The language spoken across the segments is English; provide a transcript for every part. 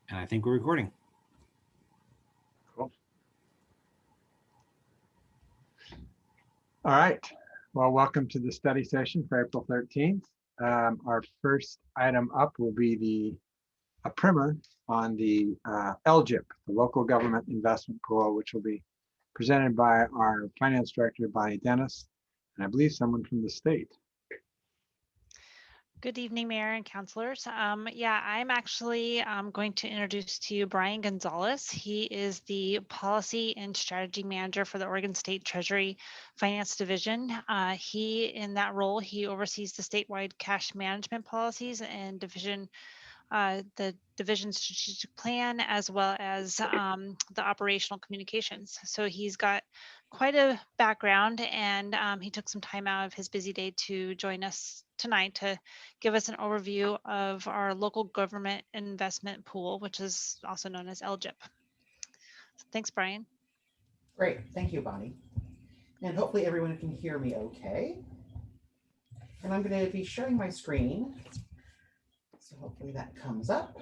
And I think we're recording. Cool. All right. Well, welcome to the study session for April 13th. Our first item up will be a primer on the LGIP, the Local Government Investment Pool, which will be presented by our Finance Director, Bonnie Dennis, and I believe someone from the state. Good evening, Mayor and Councilors. Yeah, I'm actually going to introduce to you Brian Gonzalez. He is the Policy and Strategy Manager for the Oregon State Treasury Finance Division. In that role, he oversees the statewide cash management policies and the division strategic plan, as well as the operational communications. So he's got quite a background, and he took some time out of his busy day to join us tonight to give us an overview of our local government investment pool, which is also known as LGIP. Thanks, Brian. Great, thank you, Bonnie. And hopefully everyone can hear me okay. And I'm going to be sharing my screen. So hopefully that comes up.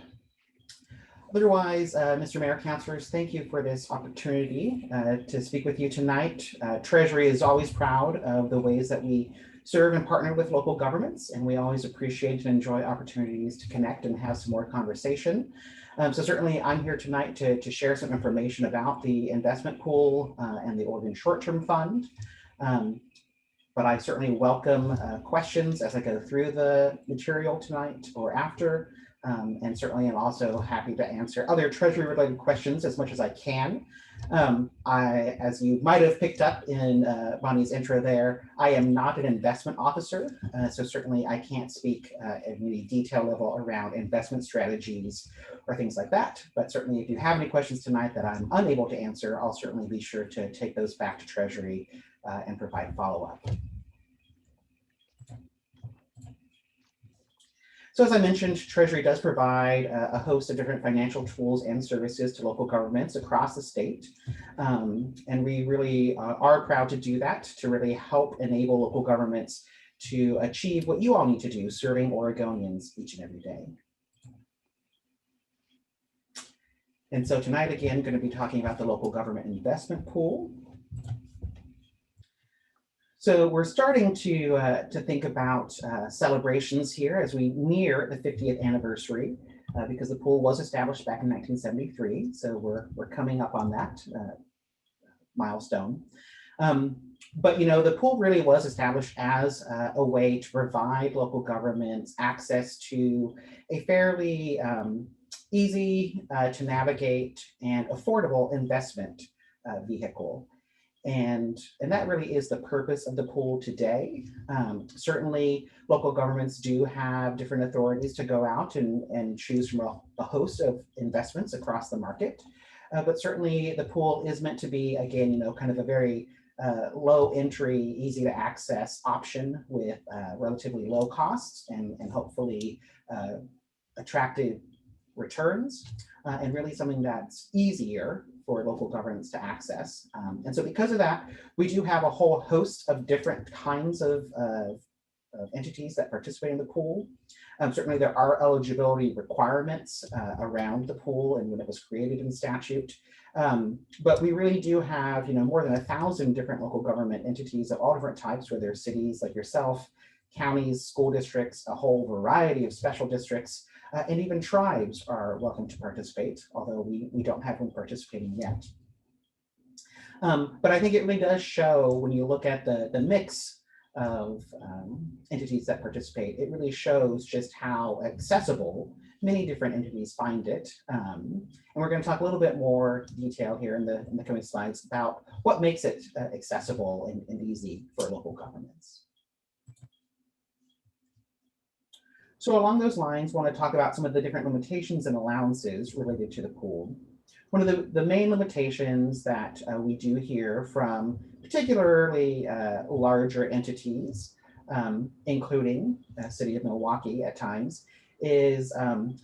Otherwise, Mr. Mayor, Councilors, thank you for this opportunity to speak with you tonight. Treasury is always proud of the ways that we serve and partner with local governments, and we always appreciate and enjoy opportunities to connect and have some more conversation. So certainly I'm here tonight to share some information about the investment pool and the Oregon Short-Term Fund. But I certainly welcome questions as I go through the material tonight or after. And certainly I'm also happy to answer other Treasury related questions as much as I can. As you might have picked up in Bonnie's intro there, I am not an investment officer. So certainly I can't speak at any detail level around investment strategies or things like that. But certainly if you have any questions tonight that I'm unable to answer, I'll certainly be sure to take those back to Treasury and provide follow-up. So as I mentioned, Treasury does provide a host of different financial tools and services to local governments across the state. And we really are proud to do that, to really help enable local governments to achieve what you all need to do, serving Oregonians each and every day. And so tonight, again, going to be talking about the local government investment pool. So we're starting to think about celebrations here as we near the 50th anniversary, because the pool was established back in 1973. So we're coming up on that milestone. But the pool really was established as a way to provide local governments access to a fairly easy to navigate and affordable investment vehicle. And that really is the purpose of the pool today. Certainly, local governments do have different authorities to go out and choose from a host of investments across the market. But certainly, the pool is meant to be, again, kind of a very low entry, easy to access option with relatively low costs and hopefully attractive returns, and really something that's easier for local governments to access. And so because of that, we do have a whole host of different kinds of entities that participate in the pool. Certainly there are eligibility requirements around the pool and when it was created in statute. But we really do have more than 1,000 different local government entities of all different types, whether cities like yourself, counties, school districts, a whole variety of special districts, and even tribes are welcome to participate, although we don't have them participating yet. But I think it really does show when you look at the mix of entities that participate, it really shows just how accessible many different entities find it. And we're going to talk a little bit more detail here in the coming slides about what makes it accessible and easy for local governments. So along those lines, I want to talk about some of the different limitations and allowances related to the pool. One of the main limitations that we do hear from particularly larger entities, including the city of Milwaukee at times, is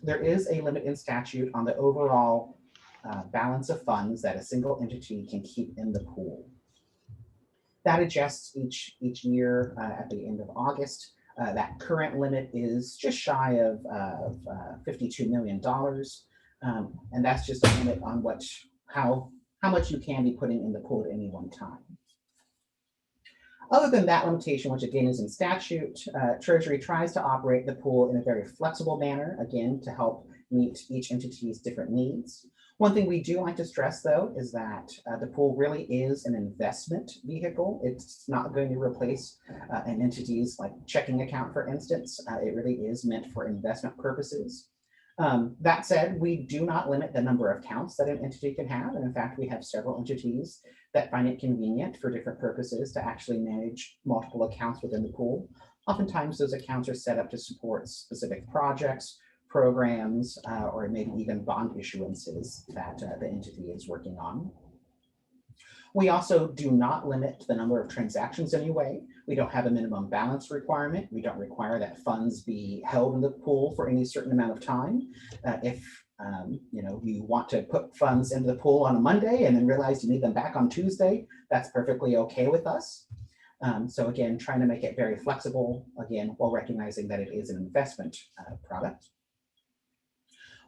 there is a limit in statute on the overall balance of funds that a single entity can keep in the pool. That adjusts each year at the end of August. That current limit is just shy of $52 million. And that's just a limit on how much you can be putting in the pool at any one time. Other than that limitation, which again is in statute, Treasury tries to operate the pool in a very flexible manner, again, to help meet each entity's different needs. One thing we do like to stress, though, is that the pool really is an investment vehicle. It's not going to replace an entity's like checking account, for instance. It really is meant for investment purposes. That said, we do not limit the number of accounts that an entity can have. And in fact, we have several entities that find it convenient for different purposes to actually manage multiple accounts within the pool. Oftentimes, those accounts are set up to support specific projects, programs, or maybe even bond issuances that the entity is working on. We also do not limit the number of transactions in any way. We don't have a minimum balance requirement. We don't require that funds be held in the pool for any certain amount of time. If you want to put funds into the pool on a Monday and then realize you need them back on Tuesday, that's perfectly okay with us. So again, trying to make it very flexible, again, while recognizing that it is an investment product.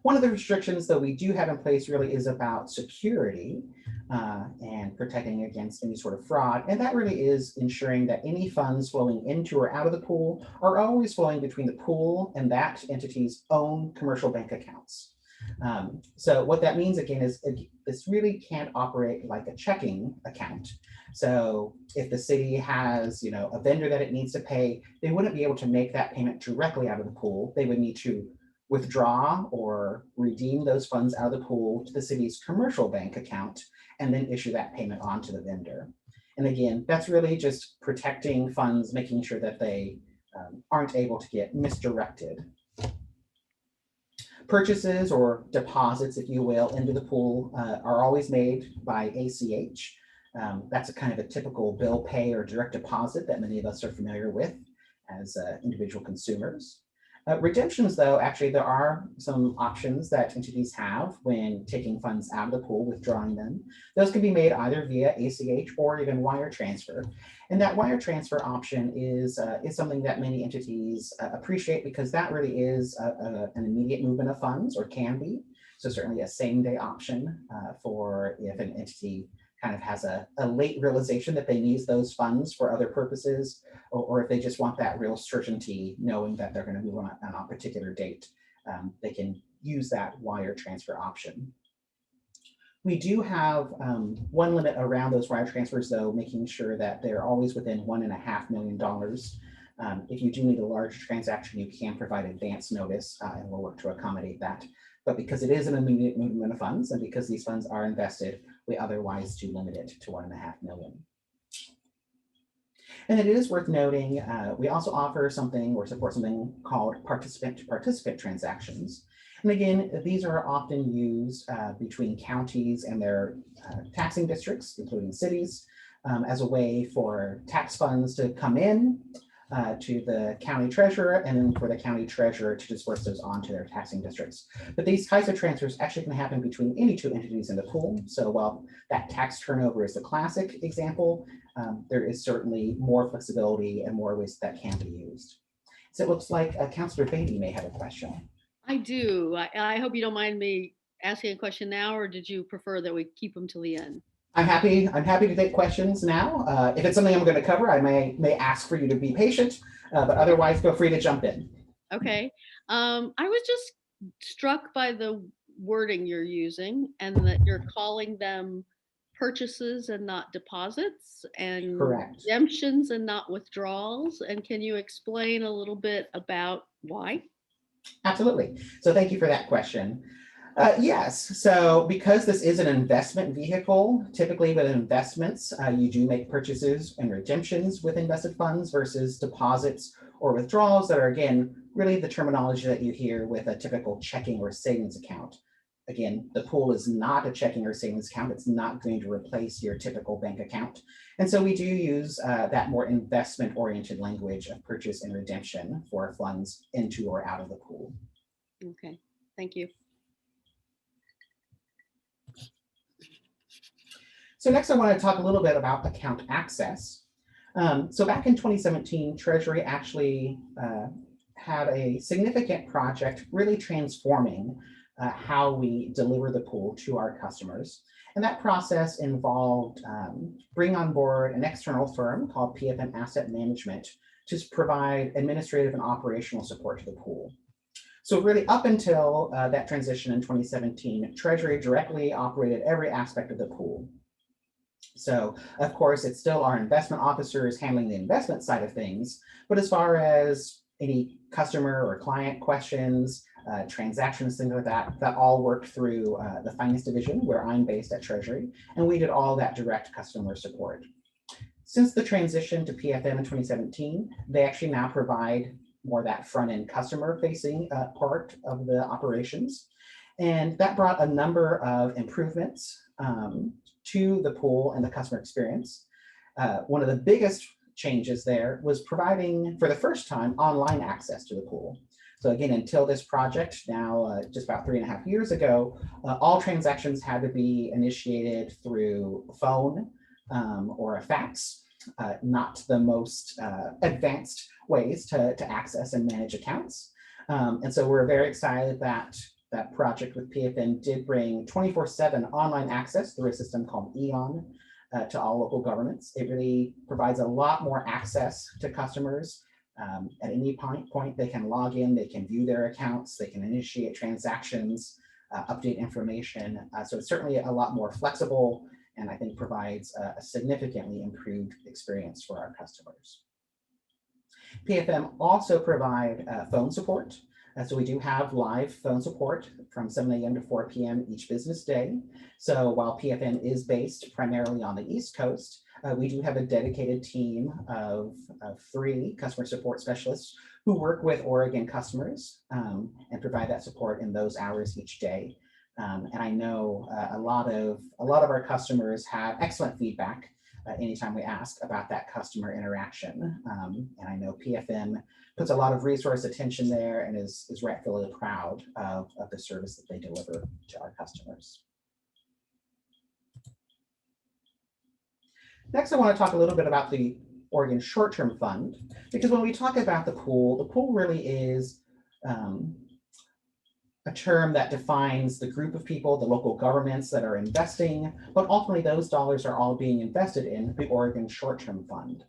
One of the restrictions that we do have in place really is about security and protecting against any sort of fraud. And that really is ensuring that any funds flowing into or out of the pool are always flowing between the pool and that entity's own commercial bank accounts. So what that means, again, is this really can't operate like a checking account. So if the city has, a vendor that it needs to pay, they wouldn't be able to make that payment directly out of the pool. They would need to withdraw or redeem those funds out of the pool to the city's commercial bank account and then issue that payment on to the vendor. And again, that's really just protecting funds, making sure that they aren't able to get misdirected. Purchases or deposits, if you will, into the pool are always made by ACH. That's a kind of a typical bill pay or direct deposit that many of us are familiar with as individual consumers. Redemptions, though, actually, there are some options that entities have when taking funds out of the pool, withdrawing them. Those can be made either via ACH or even wire transfer. And that wire transfer option is something that many entities appreciate because that really is an immediate movement of funds, or can be. So certainly a same-day option for if an entity kind of has a late realization that they need those funds for other purposes, or if they just want that real certainty, knowing that they're going to move on a particular date, they can use that wire transfer option. We do have one limit around those wire transfers, though, making sure that they're always within $1.5 million. If you do need a large transaction, you can provide advance notice, and we'll work to accommodate that. But because it is an immediate movement of funds, and because these funds are invested, we otherwise do limit it to $1.5 million. And it is worth noting, we also offer something or support something called participant-to-participant transactions. And again, these are often used between counties and their taxing districts, including cities, as a way for tax funds to come in to the county treasurer, and then for the county treasurer to disperse those onto their taxing districts. But these types of transfers actually can happen between any two entities in the pool. So while that tax turnover is the classic example, there is certainly more flexibility and more ways that can be used. So it looks like Councillor Beatty may have a question. I do. I hope you don't mind me asking a question now, or did you prefer that we keep them till the end? I'm happy to take questions now. If it's something I'm going to cover, I may ask for you to be patient, but otherwise feel free to jump in. Okay. I was just struck by the wording you're using, and that you're calling them purchases and not deposits, and Correct. redemptions and not withdrawals. And can you explain a little bit about why? Absolutely. So thank you for that question. Yes, so because this is an investment vehicle, typically with investments, you do make purchases and redemptions with invested funds versus deposits or withdrawals that are, again, really the terminology that you hear with a typical checking or savings account. Again, the pool is not a checking or savings account. It's not going to replace your typical bank account. And so we do use that more investment-oriented language of purchase and redemption for funds into or out of the pool. Okay, thank you. So next I want to talk a little bit about account access. So back in 2017, Treasury actually had a significant project really transforming how we deliver the pool to our customers. And that process involved bringing on board an external firm called PFM Asset Management to provide administrative and operational support to the pool. So really up until that transition in 2017, Treasury directly operated every aspect of the pool. So of course, it's still our investment officers handling the investment side of things, but as far as any customer or client questions, transactions, things like that, that all worked through the finance division where I'm based at Treasury, and we did all that direct customer support. Since the transition to PFM in 2017, they actually now provide more that front-end customer-facing part of the operations. And that brought a number of improvements to the pool and the customer experience. One of the biggest changes there was providing, for the first time, online access to the pool. So again, until this project, now just about 3.5 years ago, all transactions had to be initiated through phone or a fax, not the most advanced ways to access and manage accounts. And so we're very excited that that project with PFM did bring 24/7 online access through a system called EON to all local governments. It really provides a lot more access to customers. At any point, they can log in, they can view their accounts, they can initiate transactions, update information. So it's certainly a lot more flexible, and I think provides a significantly improved experience for our customers. PFM also provide phone support. So we do have live phone support from 7 a.m. to 4 p.m. each business day. So while PFM is based primarily on the East Coast, we do have a dedicated team of 3 customer support specialists who work with Oregon customers and provide that support in those hours each day. And I know a lot of our customers have excellent feedback anytime we ask about that customer interaction. And I know PFM puts a lot of resource attention there and is rightfully proud of the service that they deliver to our customers. Next, I want to talk a little bit about the Oregon Short-Term Fund, because when we talk about the pool really is a term that defines the group of people, the local governments that are investing, but ultimately those dollars are all being invested in the Oregon Short-Term Fund.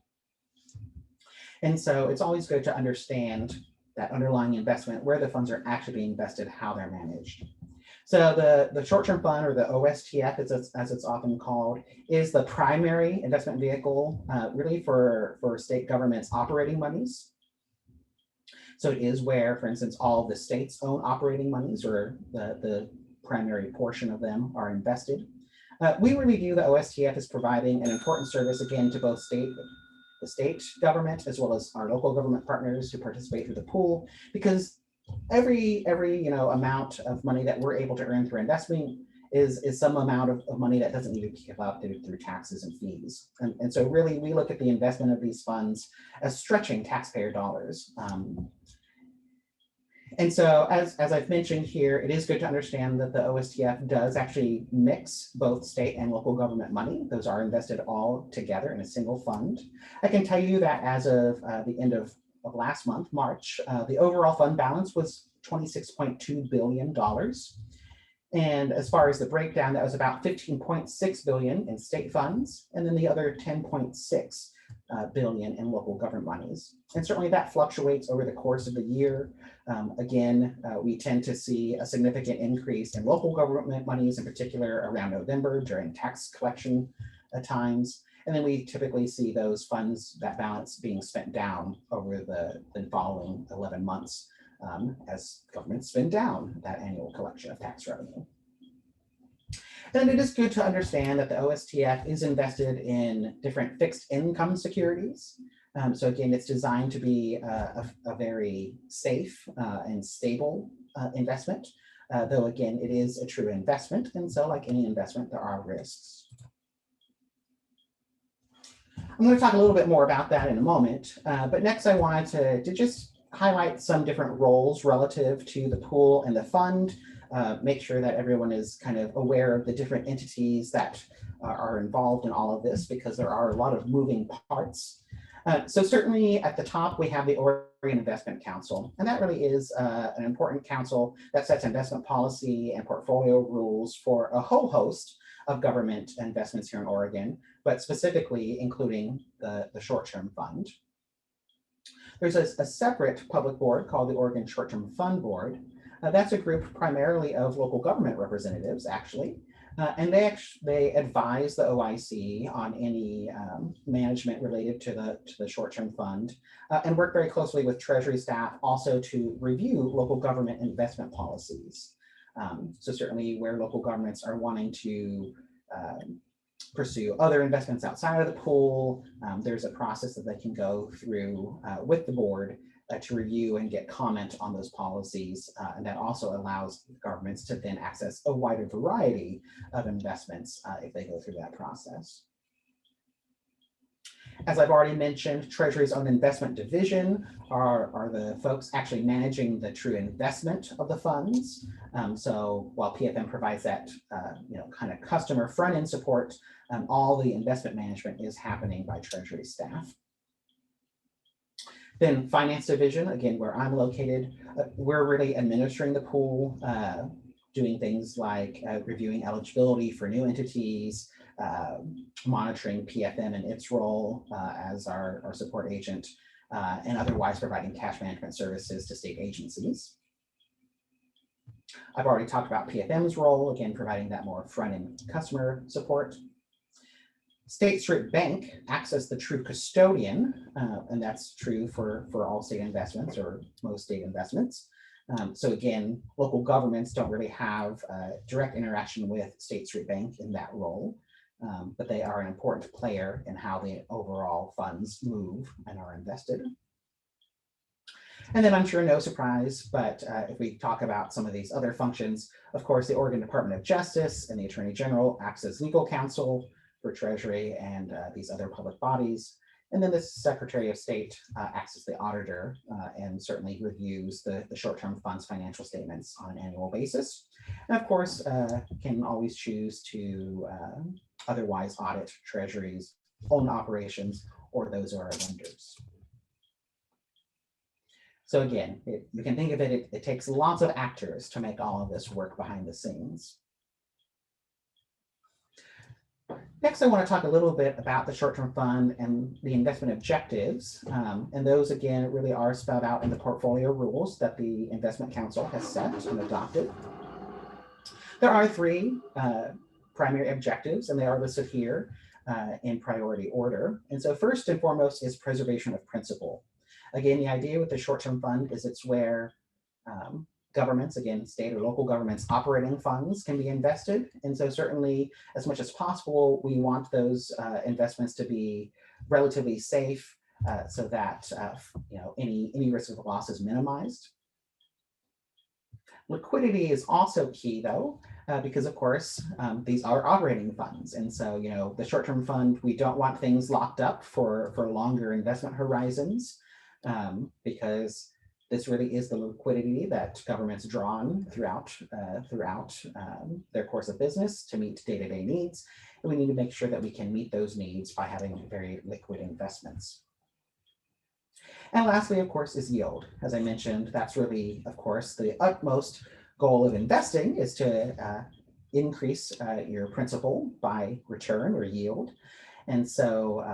And so it's always good to understand that underlying investment, where the funds are actually being invested, how they're managed. So the short-term fund, or the OSTF as it's often called, is the primary investment vehicle really for state governments operating monies. So it is where, for instance, all of the states' own operating monies, or the primary portion of them, are invested. We really view the OSTF as providing an important service, again, to both the state government as well as our local government partners who participate through the pool, because every amount of money that we're able to earn through investing is some amount of money that doesn't need to be collected through taxes and fees. And so really we look at the investment of these funds as stretching taxpayer dollars. And so as I've mentioned here, it is good to understand that the OSTF does actually mix both state and local government money. Those are invested all together in a single fund. I can tell you that as of the end of last month, March, the overall fund balance was $26.2 billion. And as far as the breakdown, that was about $15.6 billion in state funds, and then the other $10.6 billion in local government monies. And certainly that fluctuates over the course of the year. Again, we tend to see a significant increase in local government monies, in particular around November during tax collection times. And then we typically see those funds, that balance, being spent down over the following 11 months as governments spend down that annual collection of tax revenue. And it is good to understand that the OSTF is invested in different fixed income securities. So again, it's designed to be a very safe and stable investment, though again, it is a true investment. And so like any investment, there are risks. I'm going to talk a little bit more about that in a moment, but next I wanted to just highlight some different roles relative to the pool and the fund, make sure that everyone is kind of aware of the different entities that are involved in all of this, because there are a lot of moving parts. So certainly at the top, we have the Oregon Investment Council. And that really is an important council that sets investment policy and portfolio rules for a whole host of government investments here in Oregon, but specifically including the short-term fund. There's a separate public board called the Oregon Short-Term Fund Board. That's a group primarily of local government representatives, actually. And they advise the OIC on any management related to the short-term fund and work very closely with Treasury staff also to review local government investment policies. So certainly where local governments are wanting to pursue other investments outside of the pool, there's a process that they can go through with the board to review and get comment on those policies. And that also allows governments to then access a wider variety of investments if they go through that process. As I've already mentioned, Treasury's own investment division are the folks actually managing the true investment of the funds. So while PFM provides that kind of customer front-end support, all the investment management is happening by Treasury staff. Then Finance Division, again, where I'm located, we're really administering the pool, doing things like reviewing eligibility for new entities, monitoring PFM and its role as our support agent, and otherwise providing cash management services to state agencies. I've already talked about PFM's role, again, providing that more front-end customer support. State Street Bank acts as the true custodian, and that's true for all state investments or most state investments. So again, local governments don't really have direct interaction with State Street Bank in that role, but they are an important player in how the overall funds move and are invested. And then I'm sure no surprise, but if we talk about some of these other functions, of course, the Oregon Department of Justice and the Attorney General acts as legal counsel for Treasury and these other public bodies. And then the Secretary of State acts as the auditor and certainly reviews the short-term funds financial statements on an annual basis. And of course, can always choose to otherwise audit Treasury's own operations or those of our lenders. So again, you can think of it, it takes lots of actors to make all of this work behind the scenes. Next, I want to talk a little bit about the short-term fund and the investment objectives. And those, again, really are spelled out in the portfolio rules that the Investment Council has set and adopted. There are three primary objectives, and they are listed here in priority order. And so first and foremost is preservation of principal. Again, the idea with the short-term fund is it's where governments, again, state or local governments, operating funds can be invested. And so certainly, as much as possible, we want those investments to be relatively safe so that any risk of loss is minimized. Liquidity is also key, though, because of course, these are operating funds. And so, the short-term fund, we don't want things locked up for longer investment horizons because this really is the liquidity that governments draw on throughout their course of business to meet day-to-day needs. And we need to make sure that we can meet those needs by having very liquid investments. And lastly, of course, is yield. As I mentioned, that's really, of course, the utmost goal of investing is to increase your principal by return or yield. And so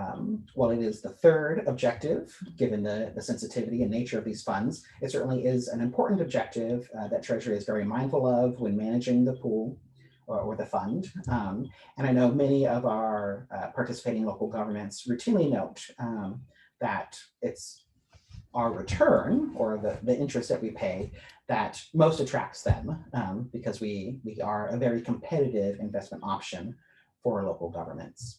while it is the third objective, given the sensitivity and nature of these funds, it certainly is an important objective that Treasury is very mindful of when managing the pool or the fund. And I know many of our participating local governments routinely note that it's our return or the interest that we pay that most attracts them because we are a very competitive investment option for local governments.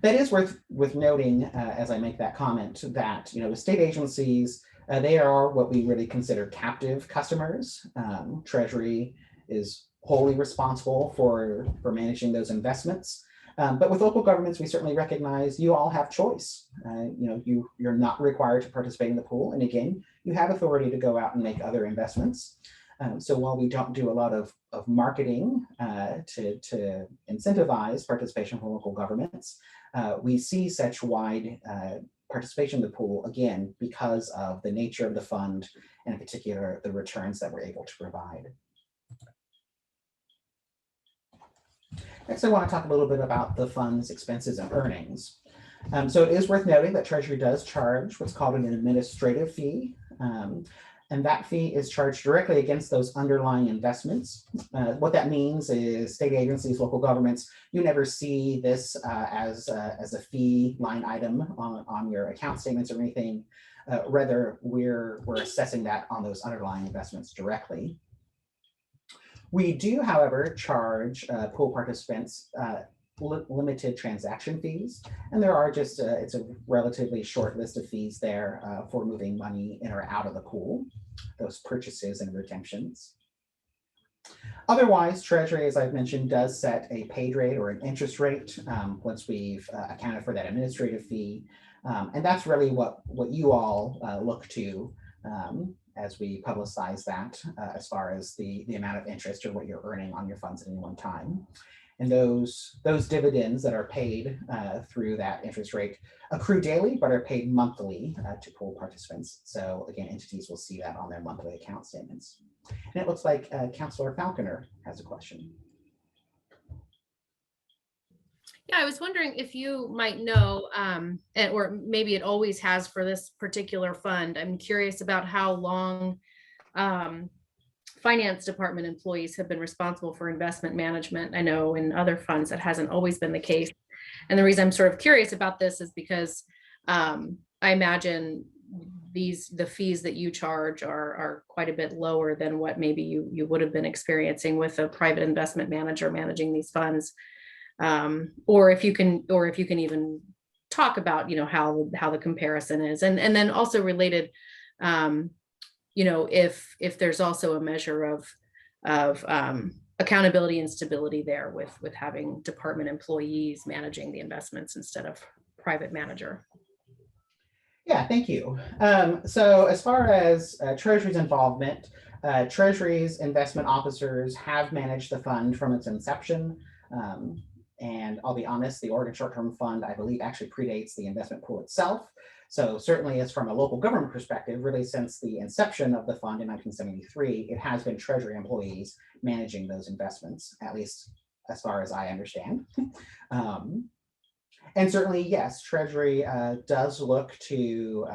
That is worth noting as I make that comment that the state agencies, they are what we really consider captive customers. Treasury is wholly responsible for managing those investments. But with local governments, we certainly recognize you all have choice. You're not required to participate in the pool. And again, you have authority to go out and make other investments. So while we don't do a lot of marketing to incentivize participation from local governments, we see such wide participation in the pool, again, because of the nature of the fund and in particular, the returns that we're able to provide. Next, I want to talk a little bit about the fund's expenses and earnings. So it is worth noting that Treasury does charge what's called an administrative fee. And that fee is charged directly against those underlying investments. What that means is state agencies, local governments, you never see this as a fee line item on your account statements or anything. Rather, we're assessing that on those underlying investments directly. We do, however, charge pool participants limited transaction fees, and there are just it's a relatively short list of fees there for moving money in or out of the pool, those purchases and redemptions. Otherwise, Treasury, as I've mentioned, does set a paid rate or an interest rate once we've accounted for that administrative fee, and that's really what you all look to as we publicize that as far as the amount of interest or what you're earning on your funds at any one time. And those dividends that are paid through that interest rate accrue daily, but are paid monthly to pool participants. So again, entities will see that on their monthly account statements. And it looks like Councillor Falconer has a question. Yeah, I was wondering if you might know, or maybe it always has for this particular fund. I'm curious about how long finance department employees have been responsible for investment management. I know in other funds that hasn't always been the case. And the reason I'm sort of curious about this is because I imagine the fees that you charge are quite a bit lower than what maybe you would have been experiencing with a private investment manager managing these funds. Or if you can even talk about, how the comparison is, and then also related, if there's also a measure of accountability and stability there with having department employees managing the investments instead of private manager. Yeah, thank you. So as far as Treasury's involvement, Treasury's investment officers have managed the fund from its inception. And I'll be honest, the Oregon Short-Term Fund, I believe, actually predates the investment pool itself. So certainly as from a local government perspective, really since the inception of the fund in 1973, it has been Treasury employees managing those investments, at least as far as I understand. And certainly, yes, Treasury does look to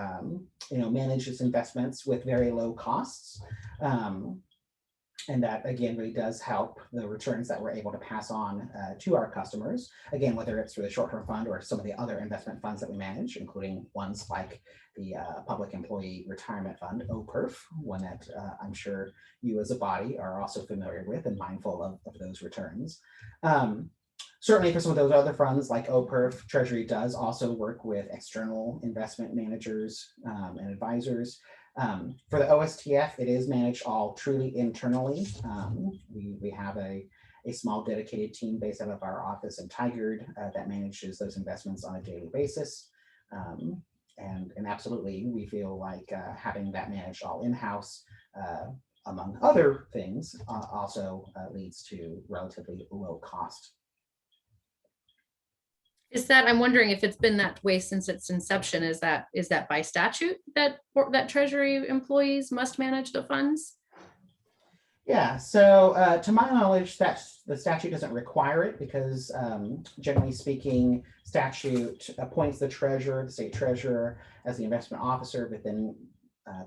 manage its investments with very low costs. And that, again, really does help the returns that we're able to pass on to our customers. Again, whether it's through the short-term fund or some of the other investment funds that we manage, including ones like the Public Employee Retirement Fund, OPERF, one that I'm sure you as a body are also familiar with and mindful of those returns. Certainly for some of those other funds like OPERF, Treasury does also work with external investment managers and advisors. For the OSTF, it is managed all truly internally. We have a small dedicated team based out of our office in Tigard that manages those investments on a daily basis. And absolutely, we feel like having that managed all in-house, among other things, also leads to relatively low cost. I'm wondering if it's been that way since its inception. Is that by statute that Treasury employees must manage the funds? Yeah, so to my knowledge, the statute doesn't require it because generally speaking, statute appoints the treasurer, the state treasurer, as the investment officer, but then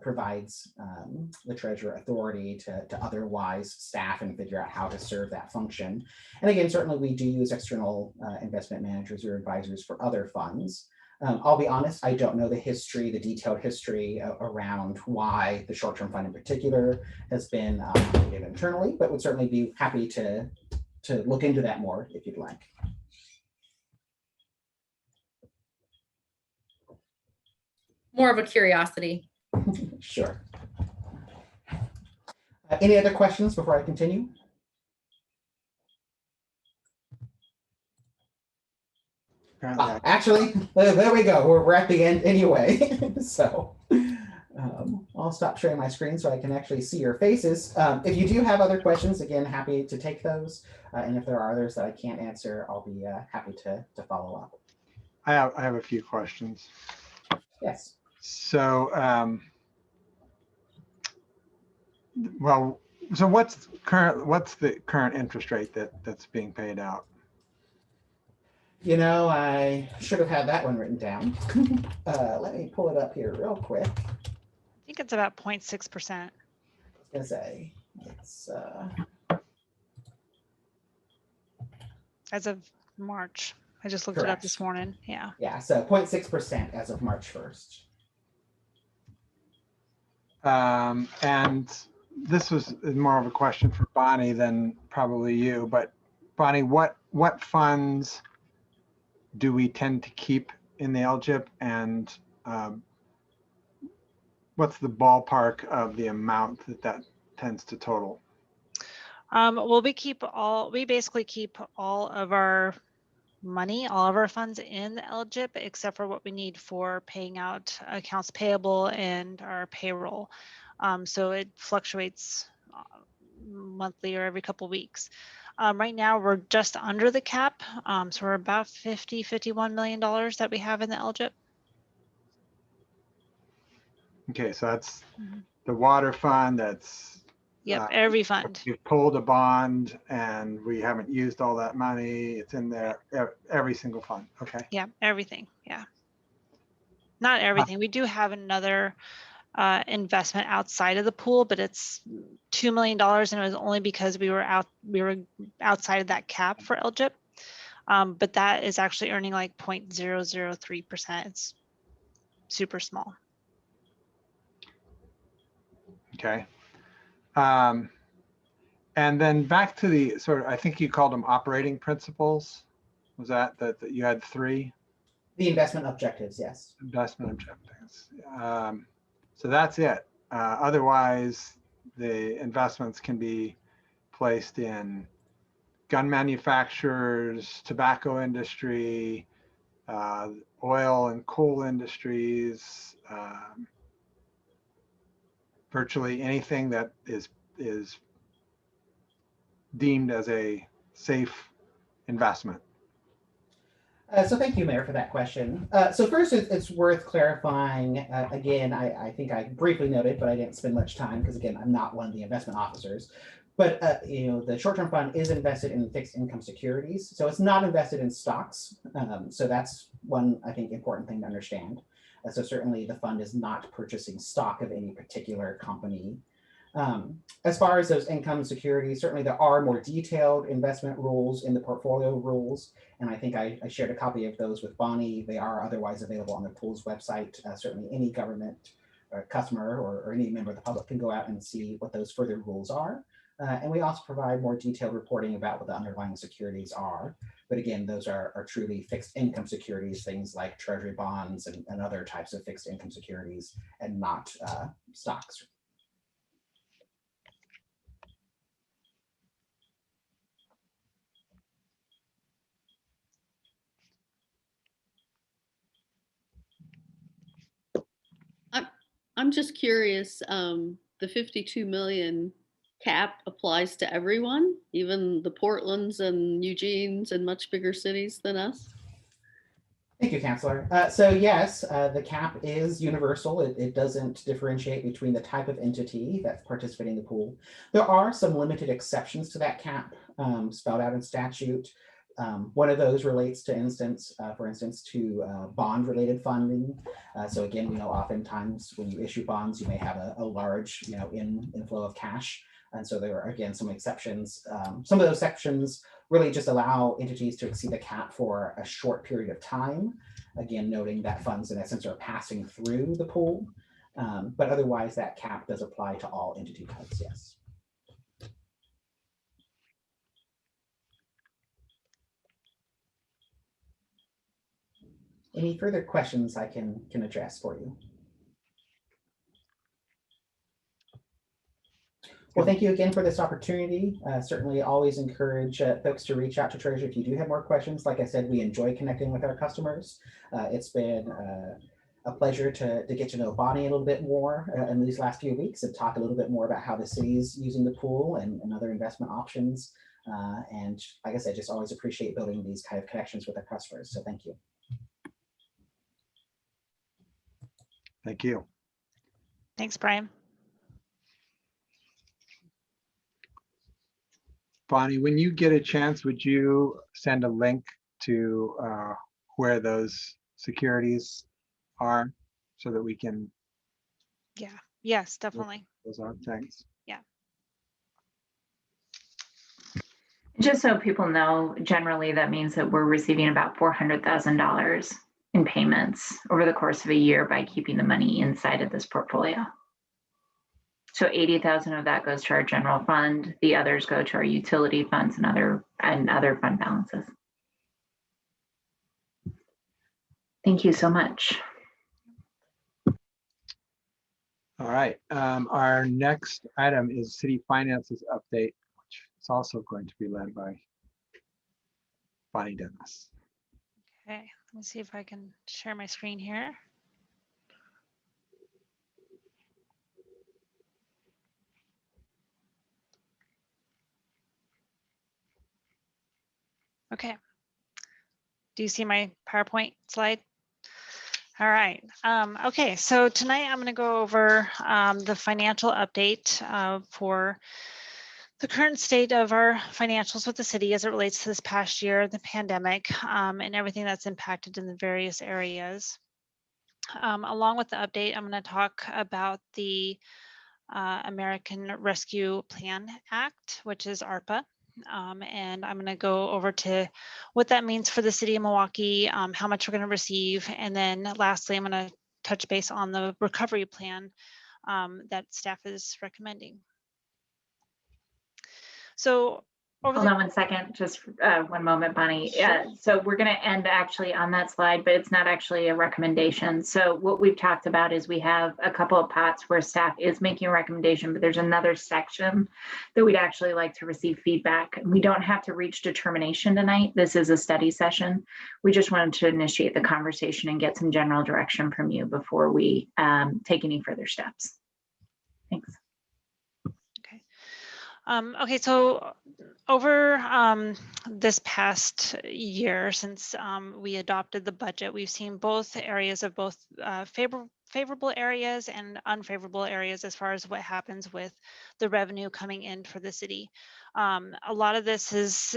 provides the treasurer authority to otherwise staff and figure out how to serve that function. And again, certainly we do use external investment managers or advisors for other funds. I'll be honest, I don't know the detailed history around why the short-term fund in particular has been operated internally, but would certainly be happy to look into that more if you'd like. More of a curiosity. Sure. Any other questions before I continue? Actually, there we go. We're at the end anyway. So I'll stop sharing my screen so I can actually see your faces. If you do have other questions, again, happy to take those. And if there are others that I can't answer, I'll be happy to follow up. I have a few questions. Yes. So, well, so what's the current interest rate that's being paid out? You know, I should have had that one written down. Let me pull it up here real quick. I think it's about 0.6%. I was gonna say it's As of March. I just looked it up this morning. Yeah. yeah, so 0.6% as of March 1st. And this was more of a question for Bonnie than probably you, but Bonnie, what funds do we tend to keep in the LGIP, and what's the ballpark of the amount that tends to total? Well, we basically keep all of our money, all of our funds in the LGIP, except for what we need for paying out accounts payable and our payroll. So it fluctuates monthly or every couple weeks. Right now, we're just under the cap. So we're about $51 million that we have in the LGIP. Okay, so that's the water fund. That's Yep, every fund. You've pulled a bond and we haven't used all that money. It's in there, every single fund. Okay. Yeah, everything. Yeah. Not everything. We do have another investment outside of the pool, but it's $2 million, and it was only because we were outside of that cap for LGIP. But that is actually earning like 0.003%. It's super small. Okay. And then back to the sort of, I think you called them operating principles. Was that you had 3? The investment objectives, yes. Investment objectives. So that's it. Otherwise, the investments can be placed in gun manufacturers, tobacco industry, oil and coal industries, virtually anything that is deemed as a safe investment. So thank you, Mayor, for that question. So first, it's worth clarifying, again, I think I briefly noted, but I didn't spend much time because, again, I'm not one of the investment officers. But, you know, the short-term fund is invested in fixed income securities. So it's not invested in stocks. So that's one, I think, important thing to understand. So certainly the fund is not purchasing stock of any particular company. As far as those income securities, certainly there are more detailed investment rules in the portfolio rules. And I think I shared a copy of those with Bonnie. They are otherwise available on the pool's website. Certainly any government or customer or any member of the public can go out and see what those further rules are. And we also provide more detailed reporting about what the underlying securities are. But again, those are truly fixed income securities, things like treasury bonds and other types of fixed income securities, and not stocks. I'm just curious, the 52 million cap applies to everyone, even the Portlands and Eugenes and much bigger cities than us? Thank you, Counselor. So yes, the cap is universal. It doesn't differentiate between the type of entity that's participating in the pool. There are some limited exceptions to that cap spelled out in statute. One of those relates to for instance, to bond-related funding. So again, we know oftentimes when you issue bonds, you may have a large, inflow of cash. And so there are, again, some exceptions. Some of those sections really just allow entities to exceed the cap for a short period of time. Again, noting that funds in essence are passing through the pool. But otherwise, that cap does apply to all entity types, yes. Any further questions I can address for you? Well, thank you again for this opportunity. Certainly always encourage folks to reach out to Treasury if you do have more questions. Like I said, we enjoy connecting with our customers. It's been a pleasure to get to know Bonnie a little bit more in these last few weeks and talk a little bit more about how the city is using the pool and other investment options. And like I said, just always appreciate building these kind of connections with our customers. So thank you. Thank you. Thanks, Brian. Bonnie, when you get a chance, would you send a link to where those securities are so that we can Yeah, yes, definitely. those are? Thanks. Just so people know, generally that means that we're receiving about $400,000 in payments over the course of a year by keeping the money inside of this portfolio. So 80,000 of that goes to our general fund. The others go to our utility funds and other fund balances. Thank you so much. All right. Our next item is city finances update, which is also going to be led by Bonnie Dennis. Okay, let me see if I can share my screen here. Okay. Do you see my PowerPoint slide? All right. Okay, so tonight I'm going to go over the financial update for the current state of our financials with the city as it relates to this past year, the pandemic, and everything that's impacted in the various areas. Along with the update, I'm going to talk about the American Rescue Plan Act, which is ARPA. And I'm going to go over to what that means for the city of Milwaukee, how much we're going to receive. And then lastly, I'm going to touch base on the recovery plan that staff is recommending. So Hold on one second, just 1 moment, Bonnie. Sure. So we're going to end actually on that slide, but it's not actually a recommendation. So what we've talked about is we have a couple of pots where staff is making a recommendation, but there's another section that we'd actually like to receive feedback. We don't have to reach determination tonight. This is a study session. We just wanted to initiate the conversation and get some general direction from you before we take any further steps. Thanks. Okay, so over this past year, since we adopted the budget, we've seen both areas of both favorable areas and unfavorable areas as far as what happens with the revenue coming in for the city. A lot of this is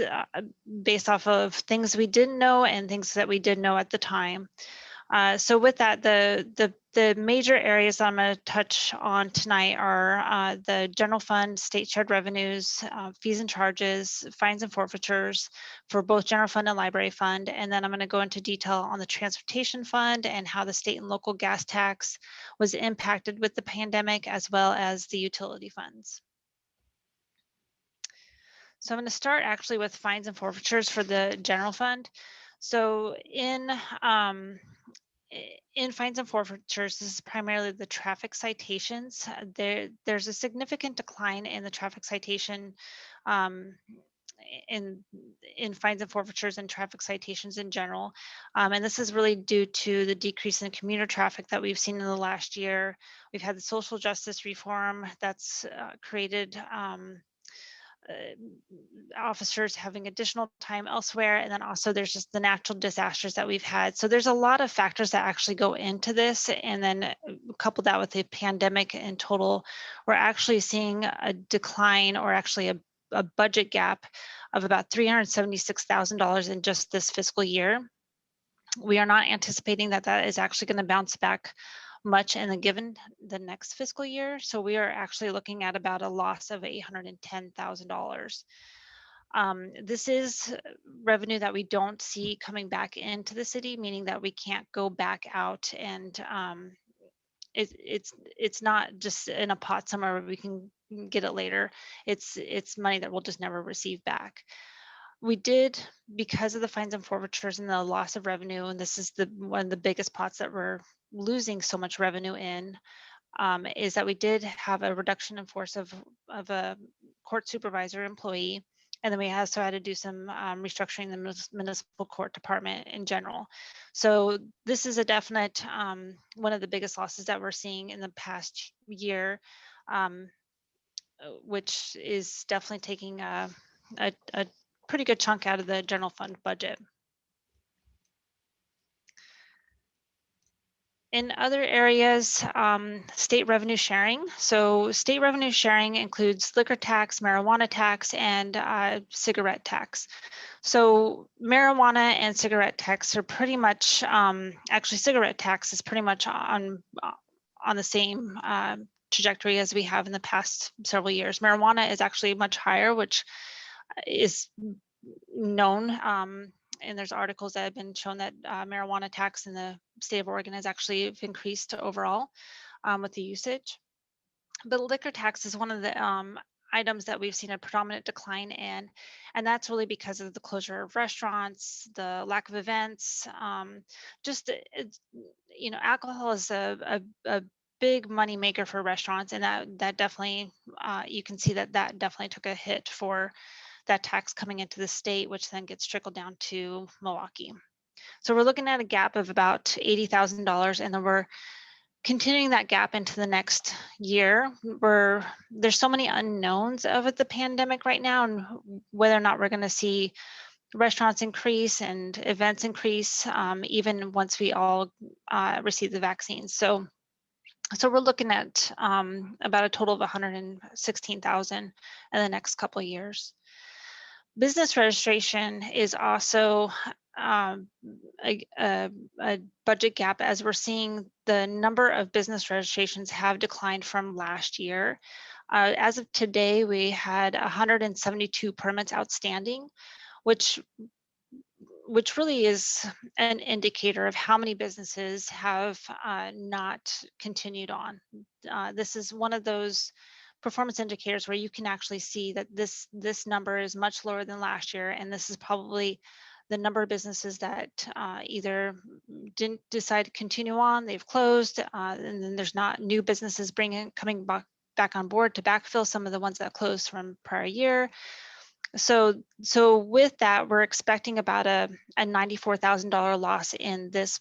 based off of things we didn't know and things that we did know at the time. So with that, the major areas I'm going to touch on tonight are the general fund, state shared revenues, fees and charges, fines and forfeitures for both general fund and library fund. And then I'm going to go into detail on the transportation fund and how the state and local gas tax was impacted with the pandemic, as well as the utility funds. So I'm going to start actually with fines and forfeitures for the general fund. So in fines and forfeitures, this is primarily the traffic citations. There's a significant decline in the traffic citation in fines and forfeitures and traffic citations in general. And this is really due to the decrease in commuter traffic that we've seen in the last year. We've had the social justice reform that's created officers having additional time elsewhere. And then also there's just the natural disasters that we've had. So there's a lot of factors that actually go into this. And then couple that with the pandemic in total, we're actually seeing a decline, or actually a budget gap of about $376,000 in just this fiscal year. We are not anticipating that that is actually going to bounce back much in the next fiscal year. So we are actually looking at about a loss of $810,000. This is revenue that we don't see coming back into the city, meaning that we can't go back out and it's not just in a pot somewhere where we can get it later. It's money that we'll just never receive back. We did, because of the fines and forfeitures and the loss of revenue, and this is one of the biggest pots that we're losing so much revenue in, is that we did have a reduction in force of a court supervisor employee. And then we also had to do some restructuring the municipal court department in general. So this is a definite, one of the biggest losses that we're seeing in the past year, which is definitely taking a pretty good chunk out of the general fund budget. In other areas, state revenue sharing. So state revenue sharing includes liquor tax, marijuana tax, and cigarette tax. So marijuana and cigarette tax are pretty much, actually cigarette tax is pretty much on the same trajectory as we have in the past several years. Marijuana is actually much higher, which is known. And there's articles that have been shown that marijuana tax in the state of Oregon has actually increased overall with the usage. But liquor tax is one of the items that we've seen a predominant decline in, and that's really because of the closure of restaurants, the lack of events. Just alcohol is a big money maker for restaurants, and that definitely you can see that definitely took a hit for that tax coming into the state, which then gets trickled down to Milwaukee. So we're looking at a gap of about $80,000, and then we're continuing that gap into the next year. There's so many unknowns of the pandemic right now, and whether or not we're going to see restaurants increase and events increase, even once we all receive the vaccines. So we're looking at about a total of 116,000 in the next couple of years. Business registration is also a budget gap, as we're seeing the number of business registrations have declined from last year. As of today, we had 172 permits outstanding, which really is an indicator of how many businesses have not continued on. This is one of those performance indicators where you can actually see that this number is much lower than last year, and this is probably the number of businesses that either didn't decide to continue on, they've closed, and then there's not new businesses coming back on board to backfill some of the ones that closed from prior year. So with that, we're expecting about a $94,000 loss in this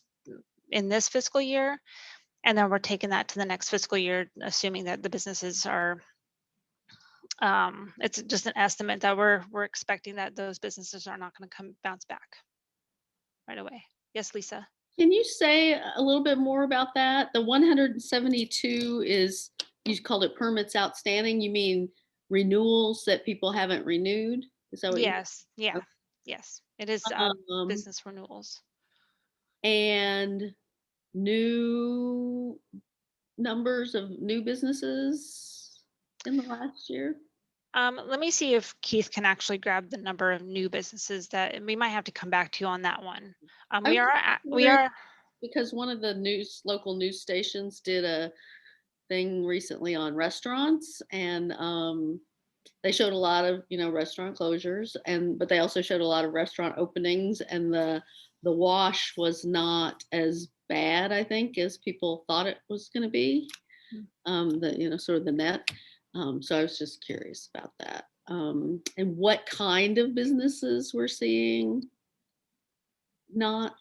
fiscal year, and then we're taking that to the next fiscal year, assuming that the businesses are. It's just an estimate that we're expecting that those businesses are not going to bounce back right away. Yes, Lisa. Can you say a little bit more about that? The 172 is, you called it permits outstanding. You mean renewals that people haven't renewed? Is that what Yes. Yeah. Okay. Yes. It is you business renewals. and new numbers of new businesses in the last year? Let me see if Keith can actually grab the number of new businesses that we might have to come back to you on that one. I We was are. because one of the local news stations did a thing recently on restaurants, and they showed a lot of restaurant closures, but they also showed a lot of restaurant openings, and the wash was not as bad, I think, as people thought it was going to be. The sort of the net. So I was just curious about that, and what kind of businesses we're seeing not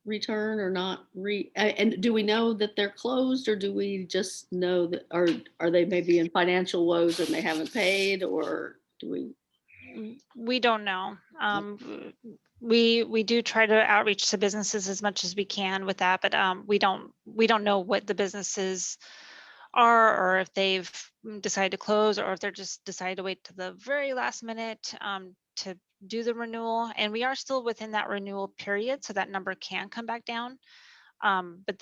return or not and do we know that they're closed, or do we just know that, or are they maybe in financial woes and they haven't paid, or do We don't know. We do try to outreach to businesses as much as we can with that, but we don't know what the businesses are, or if they've decided to close, or if they're just decided to wait to the very last minute to do the renewal. And we are still within that renewal period, so that number can come back down. But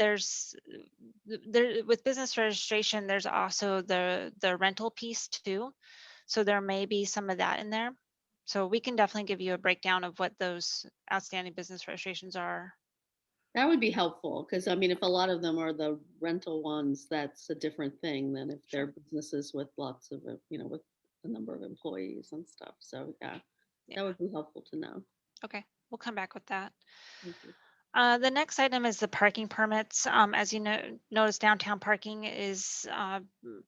with business registration, there's also the rental piece too. So there may be some of that in there. So we can definitely give you a breakdown of what those outstanding business registrations are. that would be helpful, because I mean, if a lot of them are the rental ones, that's a different thing than if they're businesses with lots of with a number of employees and stuff. So yeah, that would be helpful to know. Okay, we'll come back with that. Thank you. The next item is the parking permits. As you notice, downtown parking is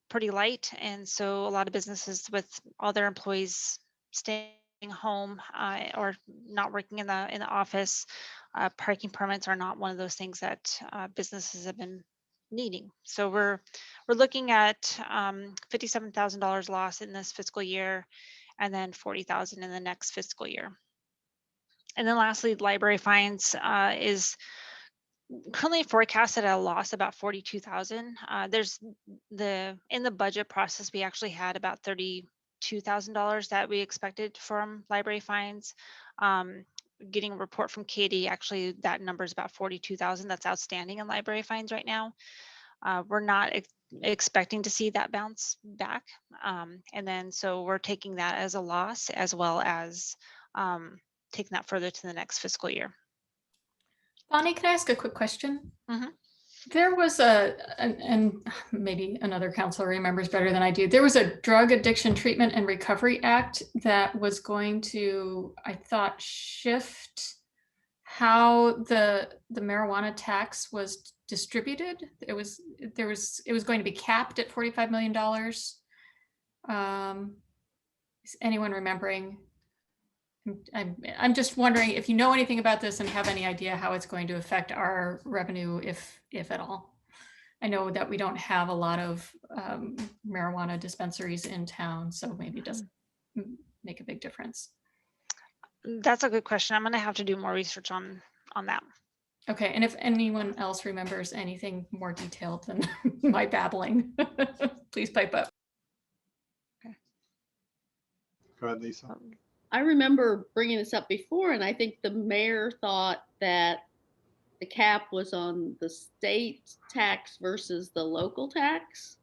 pretty light, and so a lot of businesses with all their employees staying home or not working in the office, parking permits are not one of those things that businesses have been needing. So we're looking at $57,000 loss in this fiscal year, and then $40,000 in the next fiscal year. And then lastly, library fines is currently forecasted at a loss about 42,000. There's in the budget process, we actually had about $32,000 that we expected from library fines. Getting a report from Katie, actually that number is about 42,000 that's outstanding in library fines right now. We're not expecting to see that bounce back. And then so we're taking that as a loss, as well as taking that further to the next fiscal year. Bonnie, can I ask a quick question? Mhm. There was and maybe another counselor remembers better than I do. There was a Drug Addiction Treatment and Recovery Act that was going to, I thought, shift how the marijuana tax was distributed. It was going to be capped at $45 million. Is anyone remembering? I'm just wondering if you know anything about this and have any idea how it's going to affect our revenue, if at all. I know that we don't have a lot of marijuana dispensaries in town, so maybe it doesn't make a big difference. That's a good question. I'm going to have to do more research on that. Okay, and if anyone else remembers anything more detailed than my babbling, please pipe up. Go ahead, Lisa. I remember bringing this up before, and I think the mayor thought that the cap was on the state tax versus the local tax.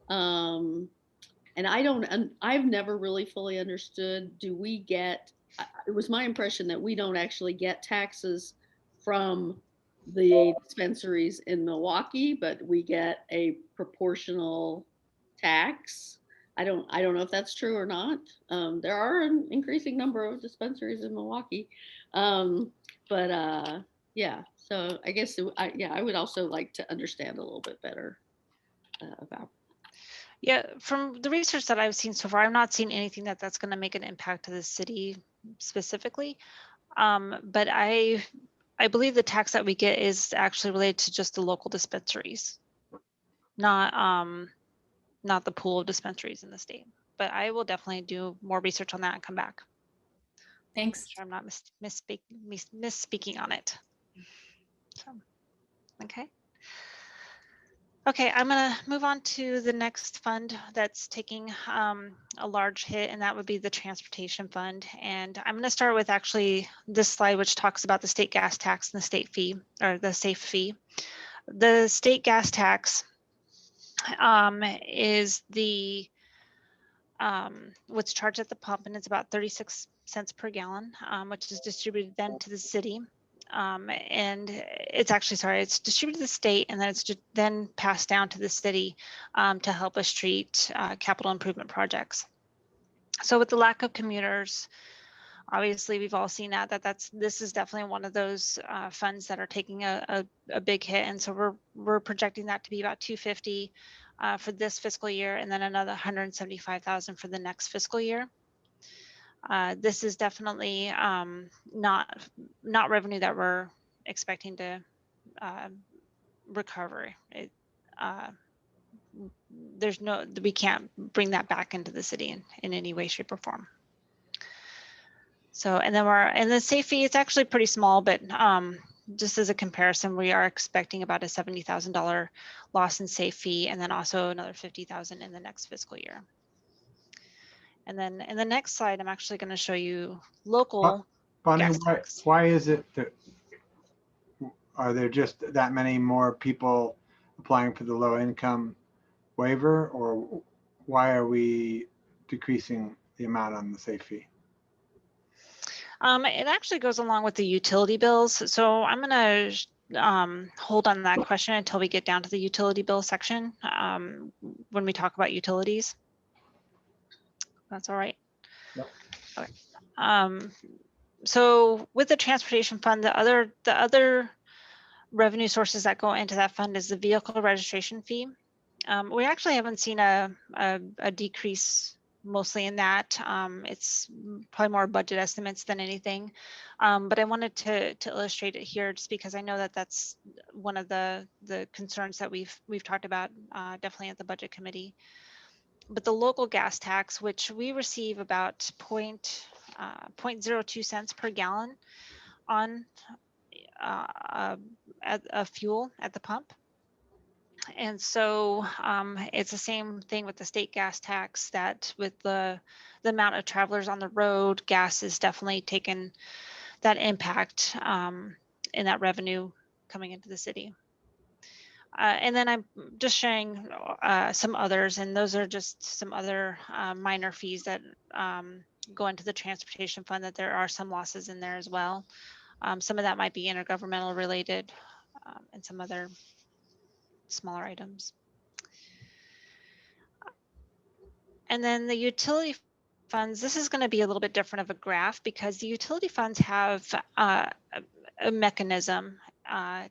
And I've never really fully understood, do we get, it was my impression that we don't actually get taxes from the dispensaries in Milwaukee, but we get a proportional tax. I don't know if that's true or not. There are an increasing number of dispensaries in Milwaukee. Yeah, so I guess, I would also like to understand a little bit better about. Yeah, from the research that I've seen so far, I've not seen anything that's going to make an impact to the city specifically. But I believe the tax that we get is actually related to just the local dispensaries, not the pool of dispensaries in the state. But I will definitely do more research on that and come back. Thanks. Make sure I'm not misspeaking on it. So, okay. Okay, I'm going to move on to the next fund that's taking a large hit, and that would be the transportation fund. And I'm going to start with actually this slide, which talks about the state gas tax and the state fee, or the SAFE fee. The state gas tax is the what's charged at the pump, and it's about 36 cents per gallon, which is distributed then to the city. And it's actually, sorry, it's distributed to the state, and then it's then passed down to the city to help us treat capital improvement projects. So with the lack of commuters, obviously we've all seen this is definitely one of those funds that are taking a big hit, and so we're projecting that to be about 250 for this fiscal year, and then another 175,000 for the next fiscal year. This is definitely not revenue that we're expecting to recover. We can't bring that back into the city in any way, shape, or form. So, and then the SAFE fee, it's actually pretty small, but just as a comparison, we are expecting about a $70,000 loss in SAFE fee, and then also another 50,000 in the next fiscal year. And then in the next slide, I'm actually going to show you local Bonnie, gas tax. why is it that, are there just that many more people applying for the low income waiver, or why are we decreasing the amount on the SAFE fee? It actually goes along with the utility bills. So I'm going to hold on that question until we get down to the utility bill section when we talk about utilities. That's all right. Yep. Okay. So with the transportation fund, the other revenue sources that go into that fund is the vehicle registration fee. We actually haven't seen a decrease mostly in that. It's probably more budget estimates than anything. But I wanted to illustrate it here just because I know that that's one of the concerns that we've talked about definitely at the budget committee. But the local gas tax, which we receive about 0.02 cents per gallon on fuel at the pump. And so it's the same thing with the state gas tax, that with the amount of travelers on the road, gas is definitely taken that impact in that revenue coming into the city. And then I'm just sharing some others, and those are just some other minor fees that go into the transportation fund, that there are some losses in there as well. Some of that might be intergovernmental related, and some other smaller items. And then the utility funds, this is going to be a little bit different of a graph, because the utility funds have a mechanism